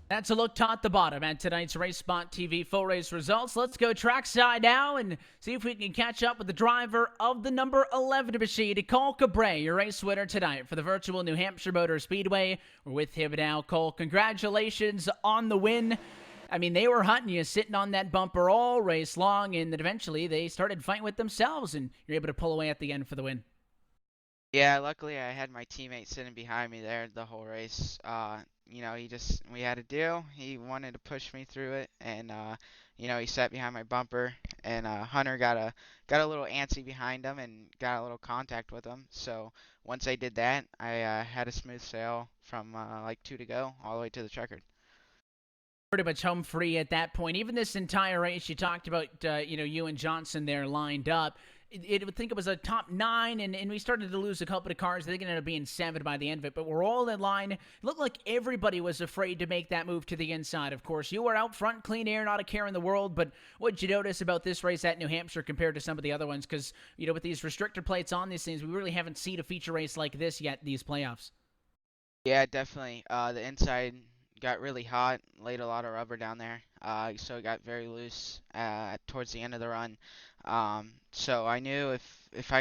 That's a look at the bottom at tonight's Race Spot TV full race results. Let's go trackside now and see if we can catch up with the driver of the number 11 machine, Cole Cabray, your race winner tonight for the virtual New Hampshire Motor Speedway. We're with him now. Cole, congratulations on the win. I mean, they were hunting you, sitting on that bumper all race long, and then eventually they started fighting with themselves, and you're able to pull away at the end for the win. Yeah, luckily I had my teammate sitting behind me there the whole race. We had a deal. He wanted to push me through it, and he sat behind my bumper, and Hunter got a little antsy behind him and got a little contact with him. So once I did that, I had a smooth sail from like 2 to go all the way to the checkered. Pretty much home free at that point. Even this entire race, you talked about, you and Johnson there lined up. I would think it was a top 9, and we started to lose a couple of cars. I think it ended up being 7 by the end of it, but we're all in line. It looked like everybody was afraid to make that move to the inside, of course. You were out front, clean air, not a care in the world, but what did you notice about this race at New Hampshire compared to some of the other ones? Because, with these restrictor plates on these things, we really haven't seen a feature race like this yet, these playoffs. Yeah, definitely. The inside got really hot, laid a lot of rubber down there, so it got very loose towards the end of the run. So I knew if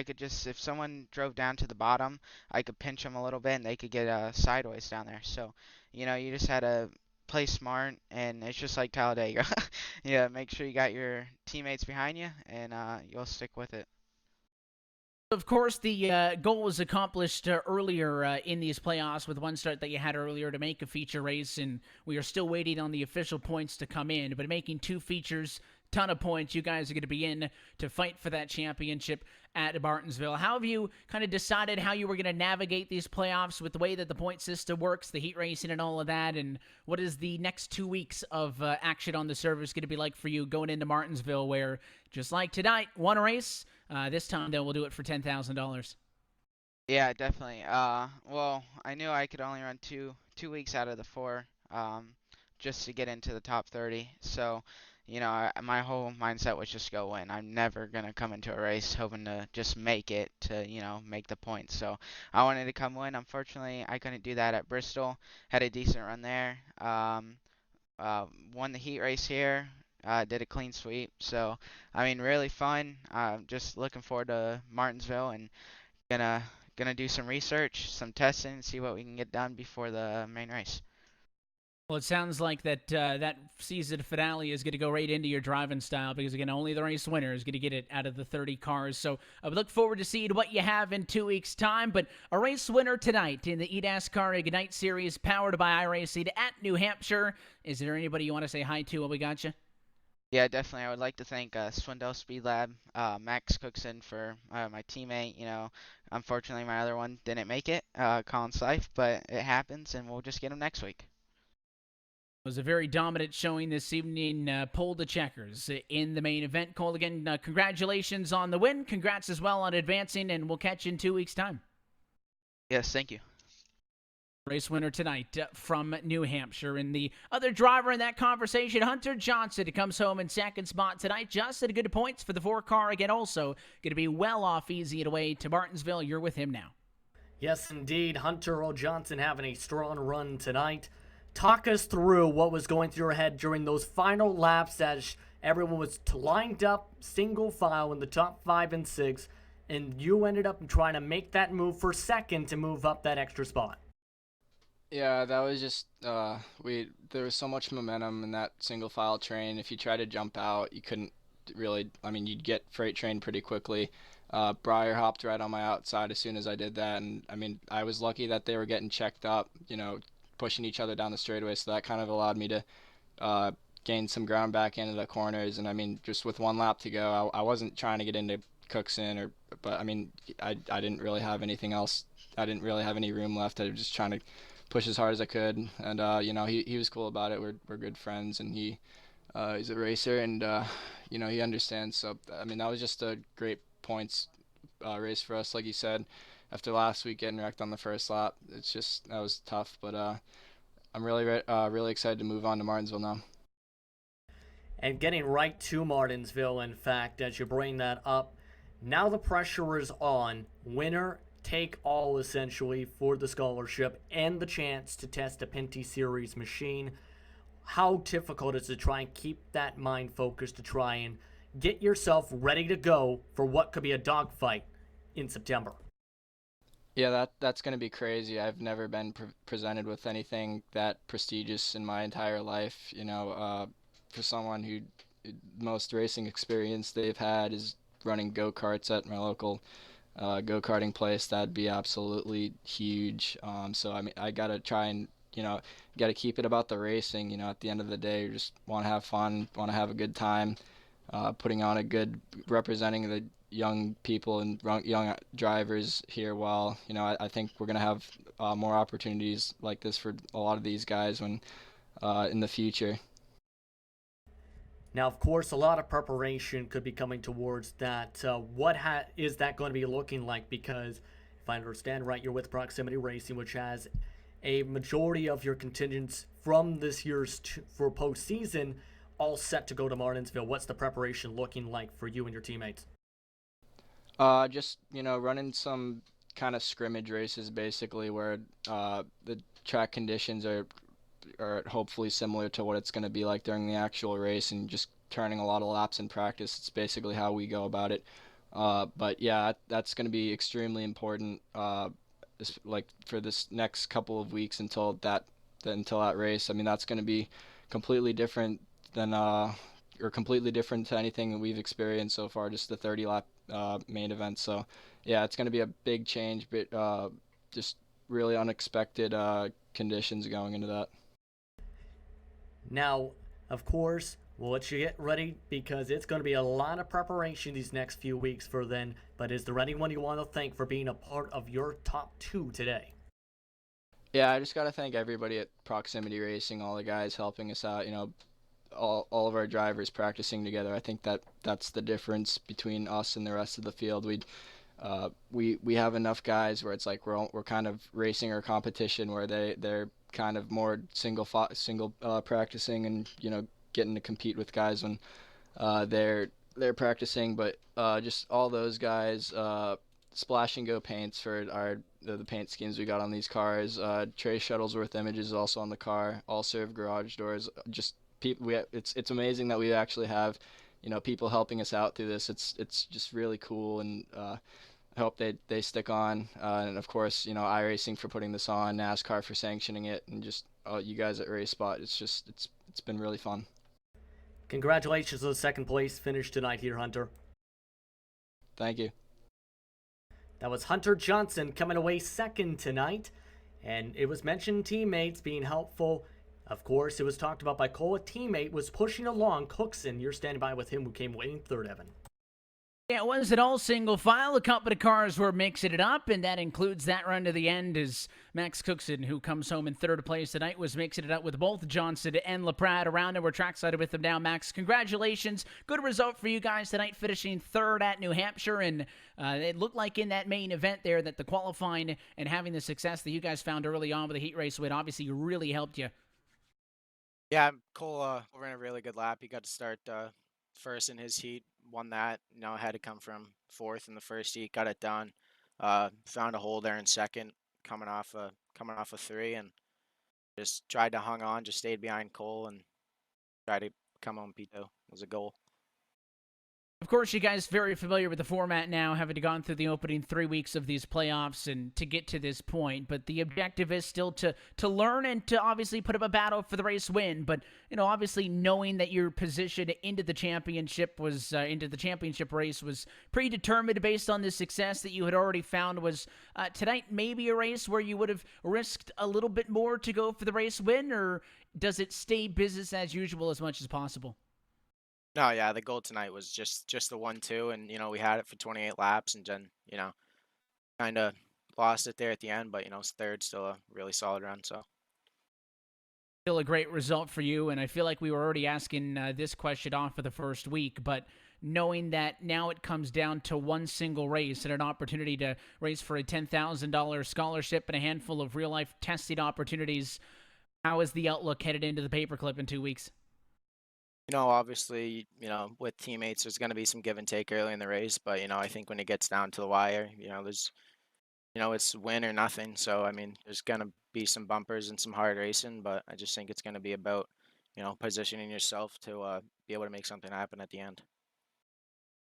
someone drove down to the bottom, I could pinch them a little bit and they could get sideways down there. So, you just had to play smart, and it's just like Talladega. Yeah, make sure you got your teammates behind you, and you'll stick with it. Of course, the goal was accomplished earlier in these playoffs with one start that you had earlier to make a feature race, and we are still waiting on the official points to come in. But making 2 features, ton of points, you guys are going to be in to fight for that championship at Martinsville. How have you kind of decided how you were going to navigate these playoffs with the way that the point system works, the heat racing and all of that, and what is the next 2 weeks of action on the service going to be like for you going into Martinsville, where, just like tonight, one race, this time, though, we'll do it for $10,000. Yeah, definitely. Well, I knew I could only run two weeks out of the 4, just to get into the top 30. So, my whole mindset was just go win. I'm never gonna come into a race hoping to just make it to, make the points. So I wanted to come win. Unfortunately, I couldn't do that at Bristol. Had a decent run there. Won the heat race here. Did a clean sweep. So, I mean, really fun. Just looking forward to Martinsville, and gonna gonna do some research, some testing, see what we can get done before the main race. Well, it sounds like that season finale is going to go right into your driving style because, again, only the race winner is going to get it out of the 30 cars. So I would look forward to seeing what you have in 2 weeks' time. But a race winner tonight in the eNASCAR Ignite Series powered by iRacing at New Hampshire. Is there anybody you want to say hi to while we got you? Yeah, definitely. I would like to thank Swindell Speed Lab, Max Cookson for my teammate. Unfortunately, my other one didn't make it, Colin Seif, but it happens, and we'll just get him next week. It was a very dominant showing this evening. Pulled the checkers in the main event. Cole, again, congratulations on the win. Congrats as well on advancing, and we'll catch you in 2 weeks' time. Yes, thank you. Race winner tonight from New Hampshire. And the other driver in that conversation, Hunter Johnson, comes home in second spot tonight. Just at good points for the 4-car. Again, also going to be well off easy at away to Martinsville. You're with him now. Yes, indeed. Hunter O. Johnson having a strong run tonight. Talk us through what was going through your head during those final laps as everyone was lined up single file in the top 5 and 6, and you ended up trying to make that move for second to move up that extra spot. Yeah, that was just there was so much momentum in that single file train. If you tried to jump out, you couldn't really. I mean, you'd get freight trained pretty quickly. Breyer hopped right on my outside as soon as I did that, and I mean, I was lucky that they were getting checked up, pushing each other down the straightaway, so that kind of allowed me to gain some ground back into the corners. And I mean, just with 1 lap to go, I wasn't trying to get into Cookson, but I mean, I didn't really have anything else. I didn't really have any room left. I was just trying to push as hard as I could, and he was cool about it. We're good friends, and he's a racer, and he understands. So I mean, that was just a great points race for us, like you said. After last week getting wrecked on the first lap, that was tough. But I'm really excited to move on to Martinsville now. And getting right to Martinsville, in fact, as you bring that up, now the pressure is on. Winner take all, essentially, for the scholarship and the chance to test a Pinty Series machine. How difficult is it to try and keep that mind focused to try and get yourself ready to go for what could be a dogfight in September? Yeah, that's going to be crazy. I've never been presented with anything that prestigious in my entire life. For someone who most racing experience they've had is running go-karts at my local go-karting place. That'd be absolutely huge. So I mean, I gotta try and gotta keep it about the racing. At the end of the day, you just want to have fun, want to have a good time, putting on a good, representing the young people and young drivers here. While I think we're gonna have more opportunities like this for a lot of these guys when in the future. Now, of course, a lot of preparation could be coming towards that. What is that going to be looking like? Because if I understand right, you're with Proximity Racing, which has a majority of your contingents from this year's for postseason all set to go to Martinsville. What's the preparation looking like for you and your teammates? Just running some kind of scrimmage races, basically, where the track conditions are hopefully similar to what it's going to be like during the actual race, and just turning a lot of laps in practice. It's basically how we go about it. But yeah, that's going to be extremely important, like for this next couple of weeks until that until that race. I mean, that's going to be completely different than or completely different to anything that we've experienced so far, just the 30 lap main event. So yeah, it's going to be a big change, but just really unexpected conditions going into that. Now, of course, we'll let you get ready because it's going to be a lot of preparation these next few weeks for then. But is there anyone you want to thank for being a part of your top 2 today? Yeah, I just got to thank everybody at Proximity Racing, all the guys helping us out, all of our drivers practicing together. I think that's the difference between us and the rest of the field. We have enough guys where it's like we're kind of racing our competition, where they're kind of more single practicing and getting to compete with guys when they're practicing. But just all those guys, Splash and Go paints for the paint schemes we got on these cars. Trey Shuttlesworth Images is also on the car. All Serve Garage Doors. Just people. It's amazing that we actually have people helping us out through this. It's just really cool, and I hope they stick on. And of course, iRacing for putting this on, NASCAR for sanctioning it, and just you guys at Race Spot. It's been really fun. Congratulations on the second place finish tonight here, Hunter. Thank you. That was Hunter Johnson coming away second tonight. And it was mentioned teammates being helpful. Of course, it was talked about by Cole. A teammate was pushing along Cookson. You're standing by with him, who came away in third, Evan. Yeah, it wasn't all single file. A couple of cars were mixing it up, and that includes that run to the end as Max Cookson, who comes home in third place tonight, was mixing it up with both Johnson and LaPrade around, and we're trackside with them now. Max, congratulations. Good result for you guys tonight, finishing third at New Hampshire, and it looked like in that main event there that the qualifying and having the success that you guys found early on with the heat race win obviously really helped you. Yeah, Cole ran a really good lap. He got to start first in his heat, won that. Had to come from fourth in the first heat, got it done. Found a hole there in second, coming off a 3, and just tried to hung on, just stayed behind Cole and tried to come on P2. Was a goal. Of course, you guys very familiar with the format now, having gone through the opening 3 weeks of these playoffs and to get to this point. But the objective is still to learn and to obviously put up a battle for the race win. But obviously knowing that your position into the championship race was predetermined based on the success that you had already found. Was tonight maybe a race where you would have risked a little bit more to go for the race win, or does it stay business as usual as much as possible? No, yeah, the goal tonight was just the 1-2, and we had it for 28 laps, and then kind of lost it there at the end, but third, still a really solid run. So still a great result for you, and I feel like we were already asking this question off of the first week, but knowing that now it comes down to one single race and an opportunity to race for a $10,000 scholarship and a handful of real-life testing opportunities, how is the outlook headed into the paperclip in 2 weeks? Obviously, with teammates, there's going to be some give and take early in the race, but I think when it gets down to the wire, there's, it's win or nothing. So, I mean, there's going to be some bumpers and some hard racing, but I just think it's going to be about, positioning yourself to be able to make something happen at the end.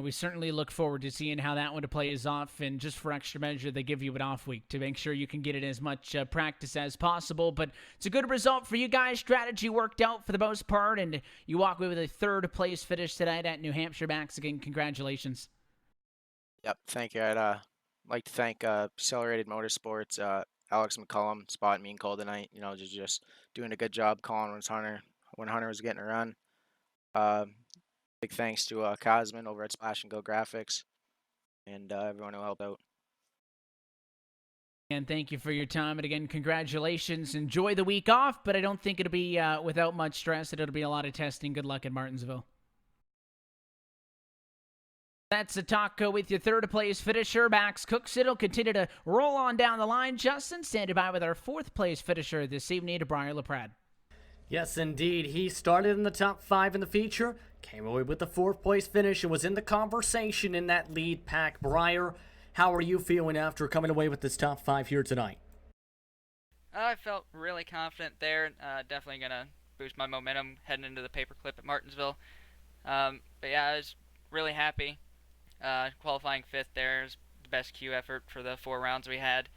We certainly look forward to seeing how that one plays off, and just for extra measure, they give you an off week to make sure you can get in as much practice as possible. But it's a good result for you guys. Strategy worked out for the most part, and you walk away with a third place finish tonight at New Hampshire. Max, again, congratulations. Yep, thank you. I'd like to thank Accelerated Motorsports, Alex McCullum, spotting me and Cole tonight. Just doing a good job calling when Hunter was getting a run. Big thanks to Cosman over at Splash and Go Graphics and everyone who helped out. And thank you for your time. And again, congratulations. Enjoy the week off, but I don't think it'll be without much stress. It'll be a lot of testing. Good luck at Martinsville. That's a talk with your third place finisher, Max Cookson. It'll continue to roll on down the line. Justin, standing by with our fourth place finisher this evening, Brian LaPrade. Yes, indeed. He started in the top 5 in the feature, came away with the 4th place finish, and was in the conversation in that lead pack. Breyer, how are you feeling after coming away with this top 5 here tonight? I felt really confident there. Definitely going to boost my momentum heading into the paperclip at Martinsville. But yeah, I was really happy. Qualifying 5th there is the best Q effort for the 4 rounds we had.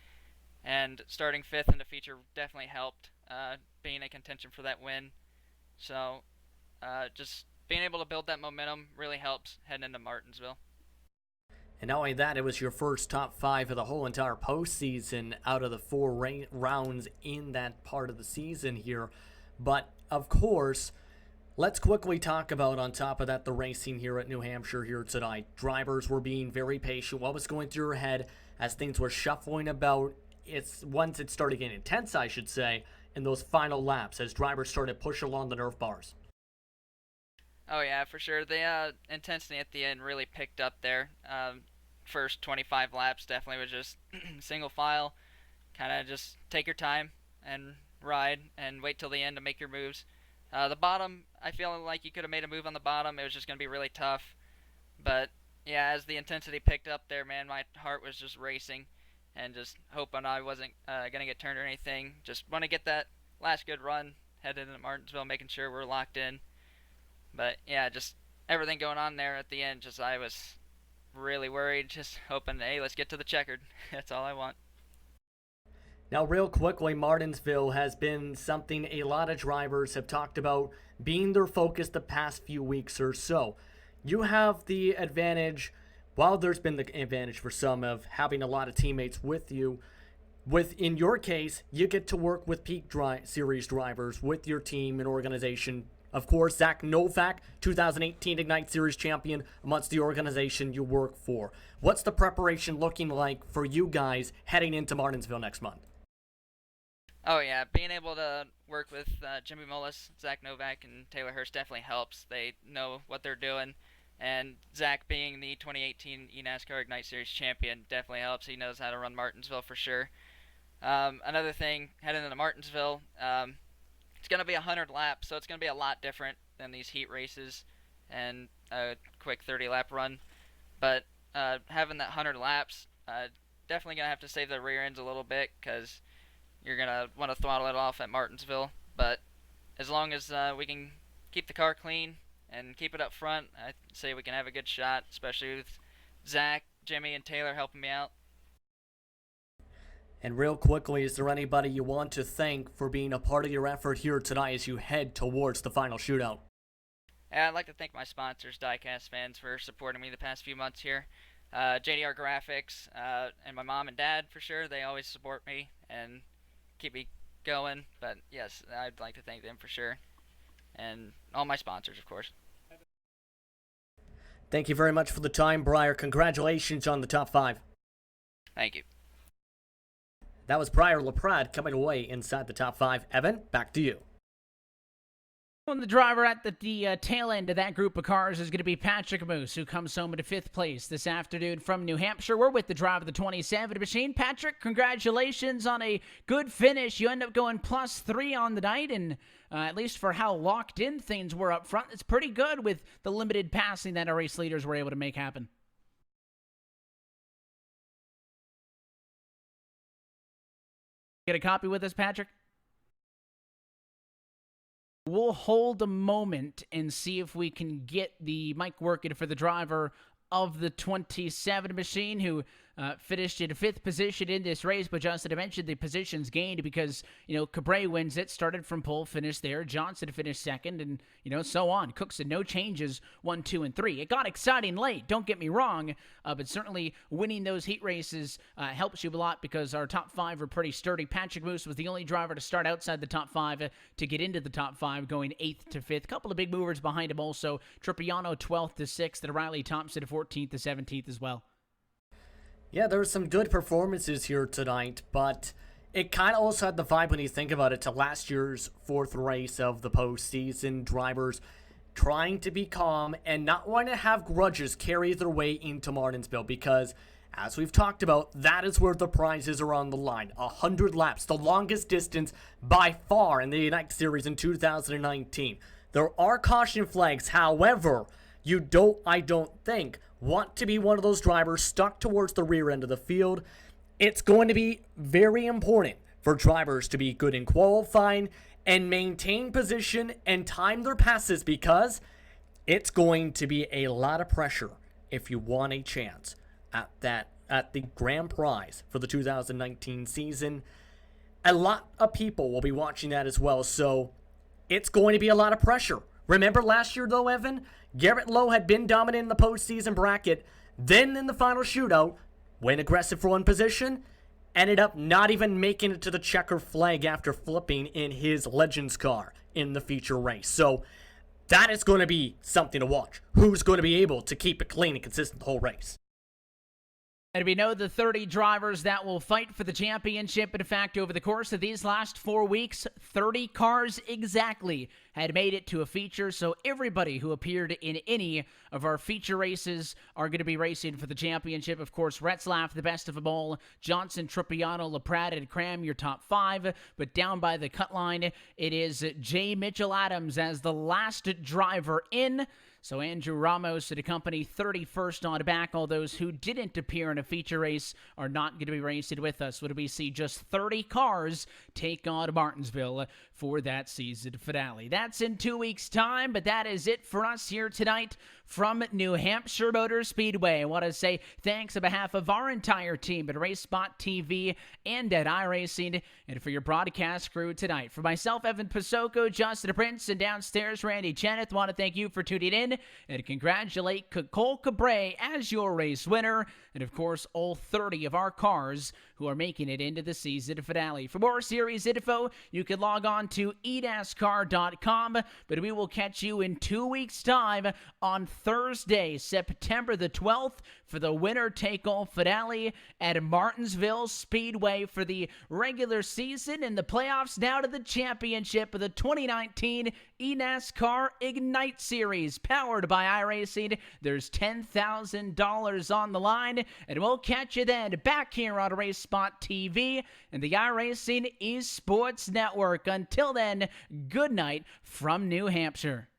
And starting 5th in the feature definitely helped. being in contention for that win. So just being able to build that momentum really helps heading into Martinsville. And not only that, it was your first top 5 of the whole entire postseason out of the 4 rounds in that part of the season here. But, of course, let's quickly talk about, on top of that, the racing here at New Hampshire here tonight. Drivers were being very patient. What was going through your head as things were shuffling about? Once it started getting intense, I should say, in those final laps as drivers started pushing along the nerf bars. Oh yeah, for sure. The intensity at the end really picked up there. First 25 laps definitely was just single file, kind of just take your time and ride and wait till the end to make your moves. The bottom, I feel like you could have made a move on the bottom. It was just going to be really tough. But yeah, as the intensity picked up there, man, my heart was just racing and just hoping I wasn't going to get turned or anything. Just want to get that last good run, headed into Martinsville, making sure we're locked in. But yeah, just everything going on there at the end, just I was really worried, just hoping, hey, let's get to the checkered. That's all I want. Now, real quickly, Martinsville has been something a lot of drivers have talked about being their focus the past few weeks or so. You have the advantage, while there's been the advantage for some of having a lot of teammates with you, in your case, you get to work with peak series drivers with your team and organization. Of course, Zach Novak, 2018 Ignite Series champion, amongst the organization you work for. What's the preparation looking like for you guys heading into Martinsville next month? Oh yeah, being able to work with Jimmy Mullis, Zach Novak, and Taylor Hurst definitely helps. They know what they're doing, and Zach being the 2018 eNASCAR Ignite Series champion definitely helps. He knows how to run Martinsville for sure. Another thing, heading into Martinsville, it's going to be 100 laps, so it's going to be a lot different than these heat races and a quick 30-lap run. But having that 100 laps, definitely going to have to save the rear ends a little bit because you're going to want to throttle it off at Martinsville. But as long as we can keep the car clean and keep it up front, I'd say we can have a good shot, especially with Zach, Jimmy, and Taylor helping me out. And real quickly, is there anybody you want to thank for being a part of your effort here tonight as you head towards the final shootout? Yeah, I'd like to thank my sponsors, Diecast Fans, for supporting me the past few months here. JDR Graphics, and my mom and dad, for sure. They always support me and keep me going. But yes, I'd like to thank them for sure. And all my sponsors, of course. Thank you very much for the time, Briar. Congratulations on the top 5. Thank you. That was Briar LaPrade coming away inside the top 5. Evan, back to you. And the driver at the tail end of that group of cars is going to be Patrick Moose, who comes home into 5th place this afternoon from New Hampshire. We're with the driver of the 27 machine. Patrick, congratulations on a good finish. You end up going +3 on the night, and at least for how locked in things were up front, it's pretty good with the limited passing that our race leaders were able to make happen. Get a copy with us, Patrick? We'll hold a moment and see if we can get the mic working for the driver of the 27 machine, who finished in 5th position in this race. But Justin, I mentioned the positions gained because, Cabré wins it, started from pole, finished there. Johnson finished 2nd, and, so on. Cookson, no changes, 1, 2, and 3. It got exciting late, don't get me wrong, but certainly winning those heat races helps you a lot because our top 5 are pretty sturdy. Patrick Moose was the only driver to start outside the top 5 to get into the top 5, going 8th to 5th. Couple of big movers behind him also. Tripiano 12th to 6th, and Riley Thompson 14th to 17th as well. Yeah, there were some good performances here tonight, but it kind of also had the vibe when you think about it to last year's 4th race of the postseason. Drivers trying to be calm and not wanting to have grudges carry their way into Martinsville because, as we've talked about, that is where the prizes are on the line. 100 laps, the longest distance by far in the Ignite Series in 2019. There are caution flags, however, I don't think, want to be one of those drivers stuck towards the rear end of the field. It's going to be very important for drivers to be good in qualifying and maintain position and time their passes because it's going to be a lot of pressure if you want a chance at the grand prize for the 2019 season. a lot of people will be watching that as well. So it's going to be a lot of pressure. Remember last year, though, Evan? Garrett Lowe had been dominant in the postseason bracket. Then in the final shootout, went aggressive for one position, ended up not even making it to the checker flag after flipping in his Legends car in the feature race. So that is going to be something to watch. Who's going to be able to keep it clean and consistent the whole race? And we know the 30 drivers that will fight for the championship. In fact, over the course of these last 4 weeks, 30 cars exactly had made it to a feature. So everybody who appeared in any of our feature races are going to be racing for the championship. Of course, Retzlaff, the best of them all. Johnson, Trippiano, LaPrade, and Cram, your top 5. But down by the cut line, it is J. Mitchell Adams as the last driver in. So Andrew Ramos to the company 31st on back. All those who didn't appear in a feature race are not going to be racing with us. What do we see? Just 30 cars take on Martinsville for that season finale. That's in 2 weeks' time, but that is it for us here tonight from New Hampshire Motor Speedway. I want to say thanks on behalf of our entire team at RaceSpot TV and at iRacing, and for your broadcast crew tonight. For myself, Evan Pasoko, Justin Prince, and downstairs, Randy Cheneth, want to thank you for tuning in and congratulate Cole Cabre as your race winner, and of course, all 30 of our cars who are making it into the season finale. For more series info, you can log on to eNASCAR.com, but we will catch you in 2 weeks' time on Thursday, September the 12th, for the winner-take-all finale at Martinsville Speedway for the regular season and the playoffs now to the championship of the 2019 eNASCAR Ignite Series, powered by iRacing. There's $10,000 on the line, and we'll catch you then back here on RaceSpot TV and the iRacing Esports Network. Until then, good night from New Hampshire.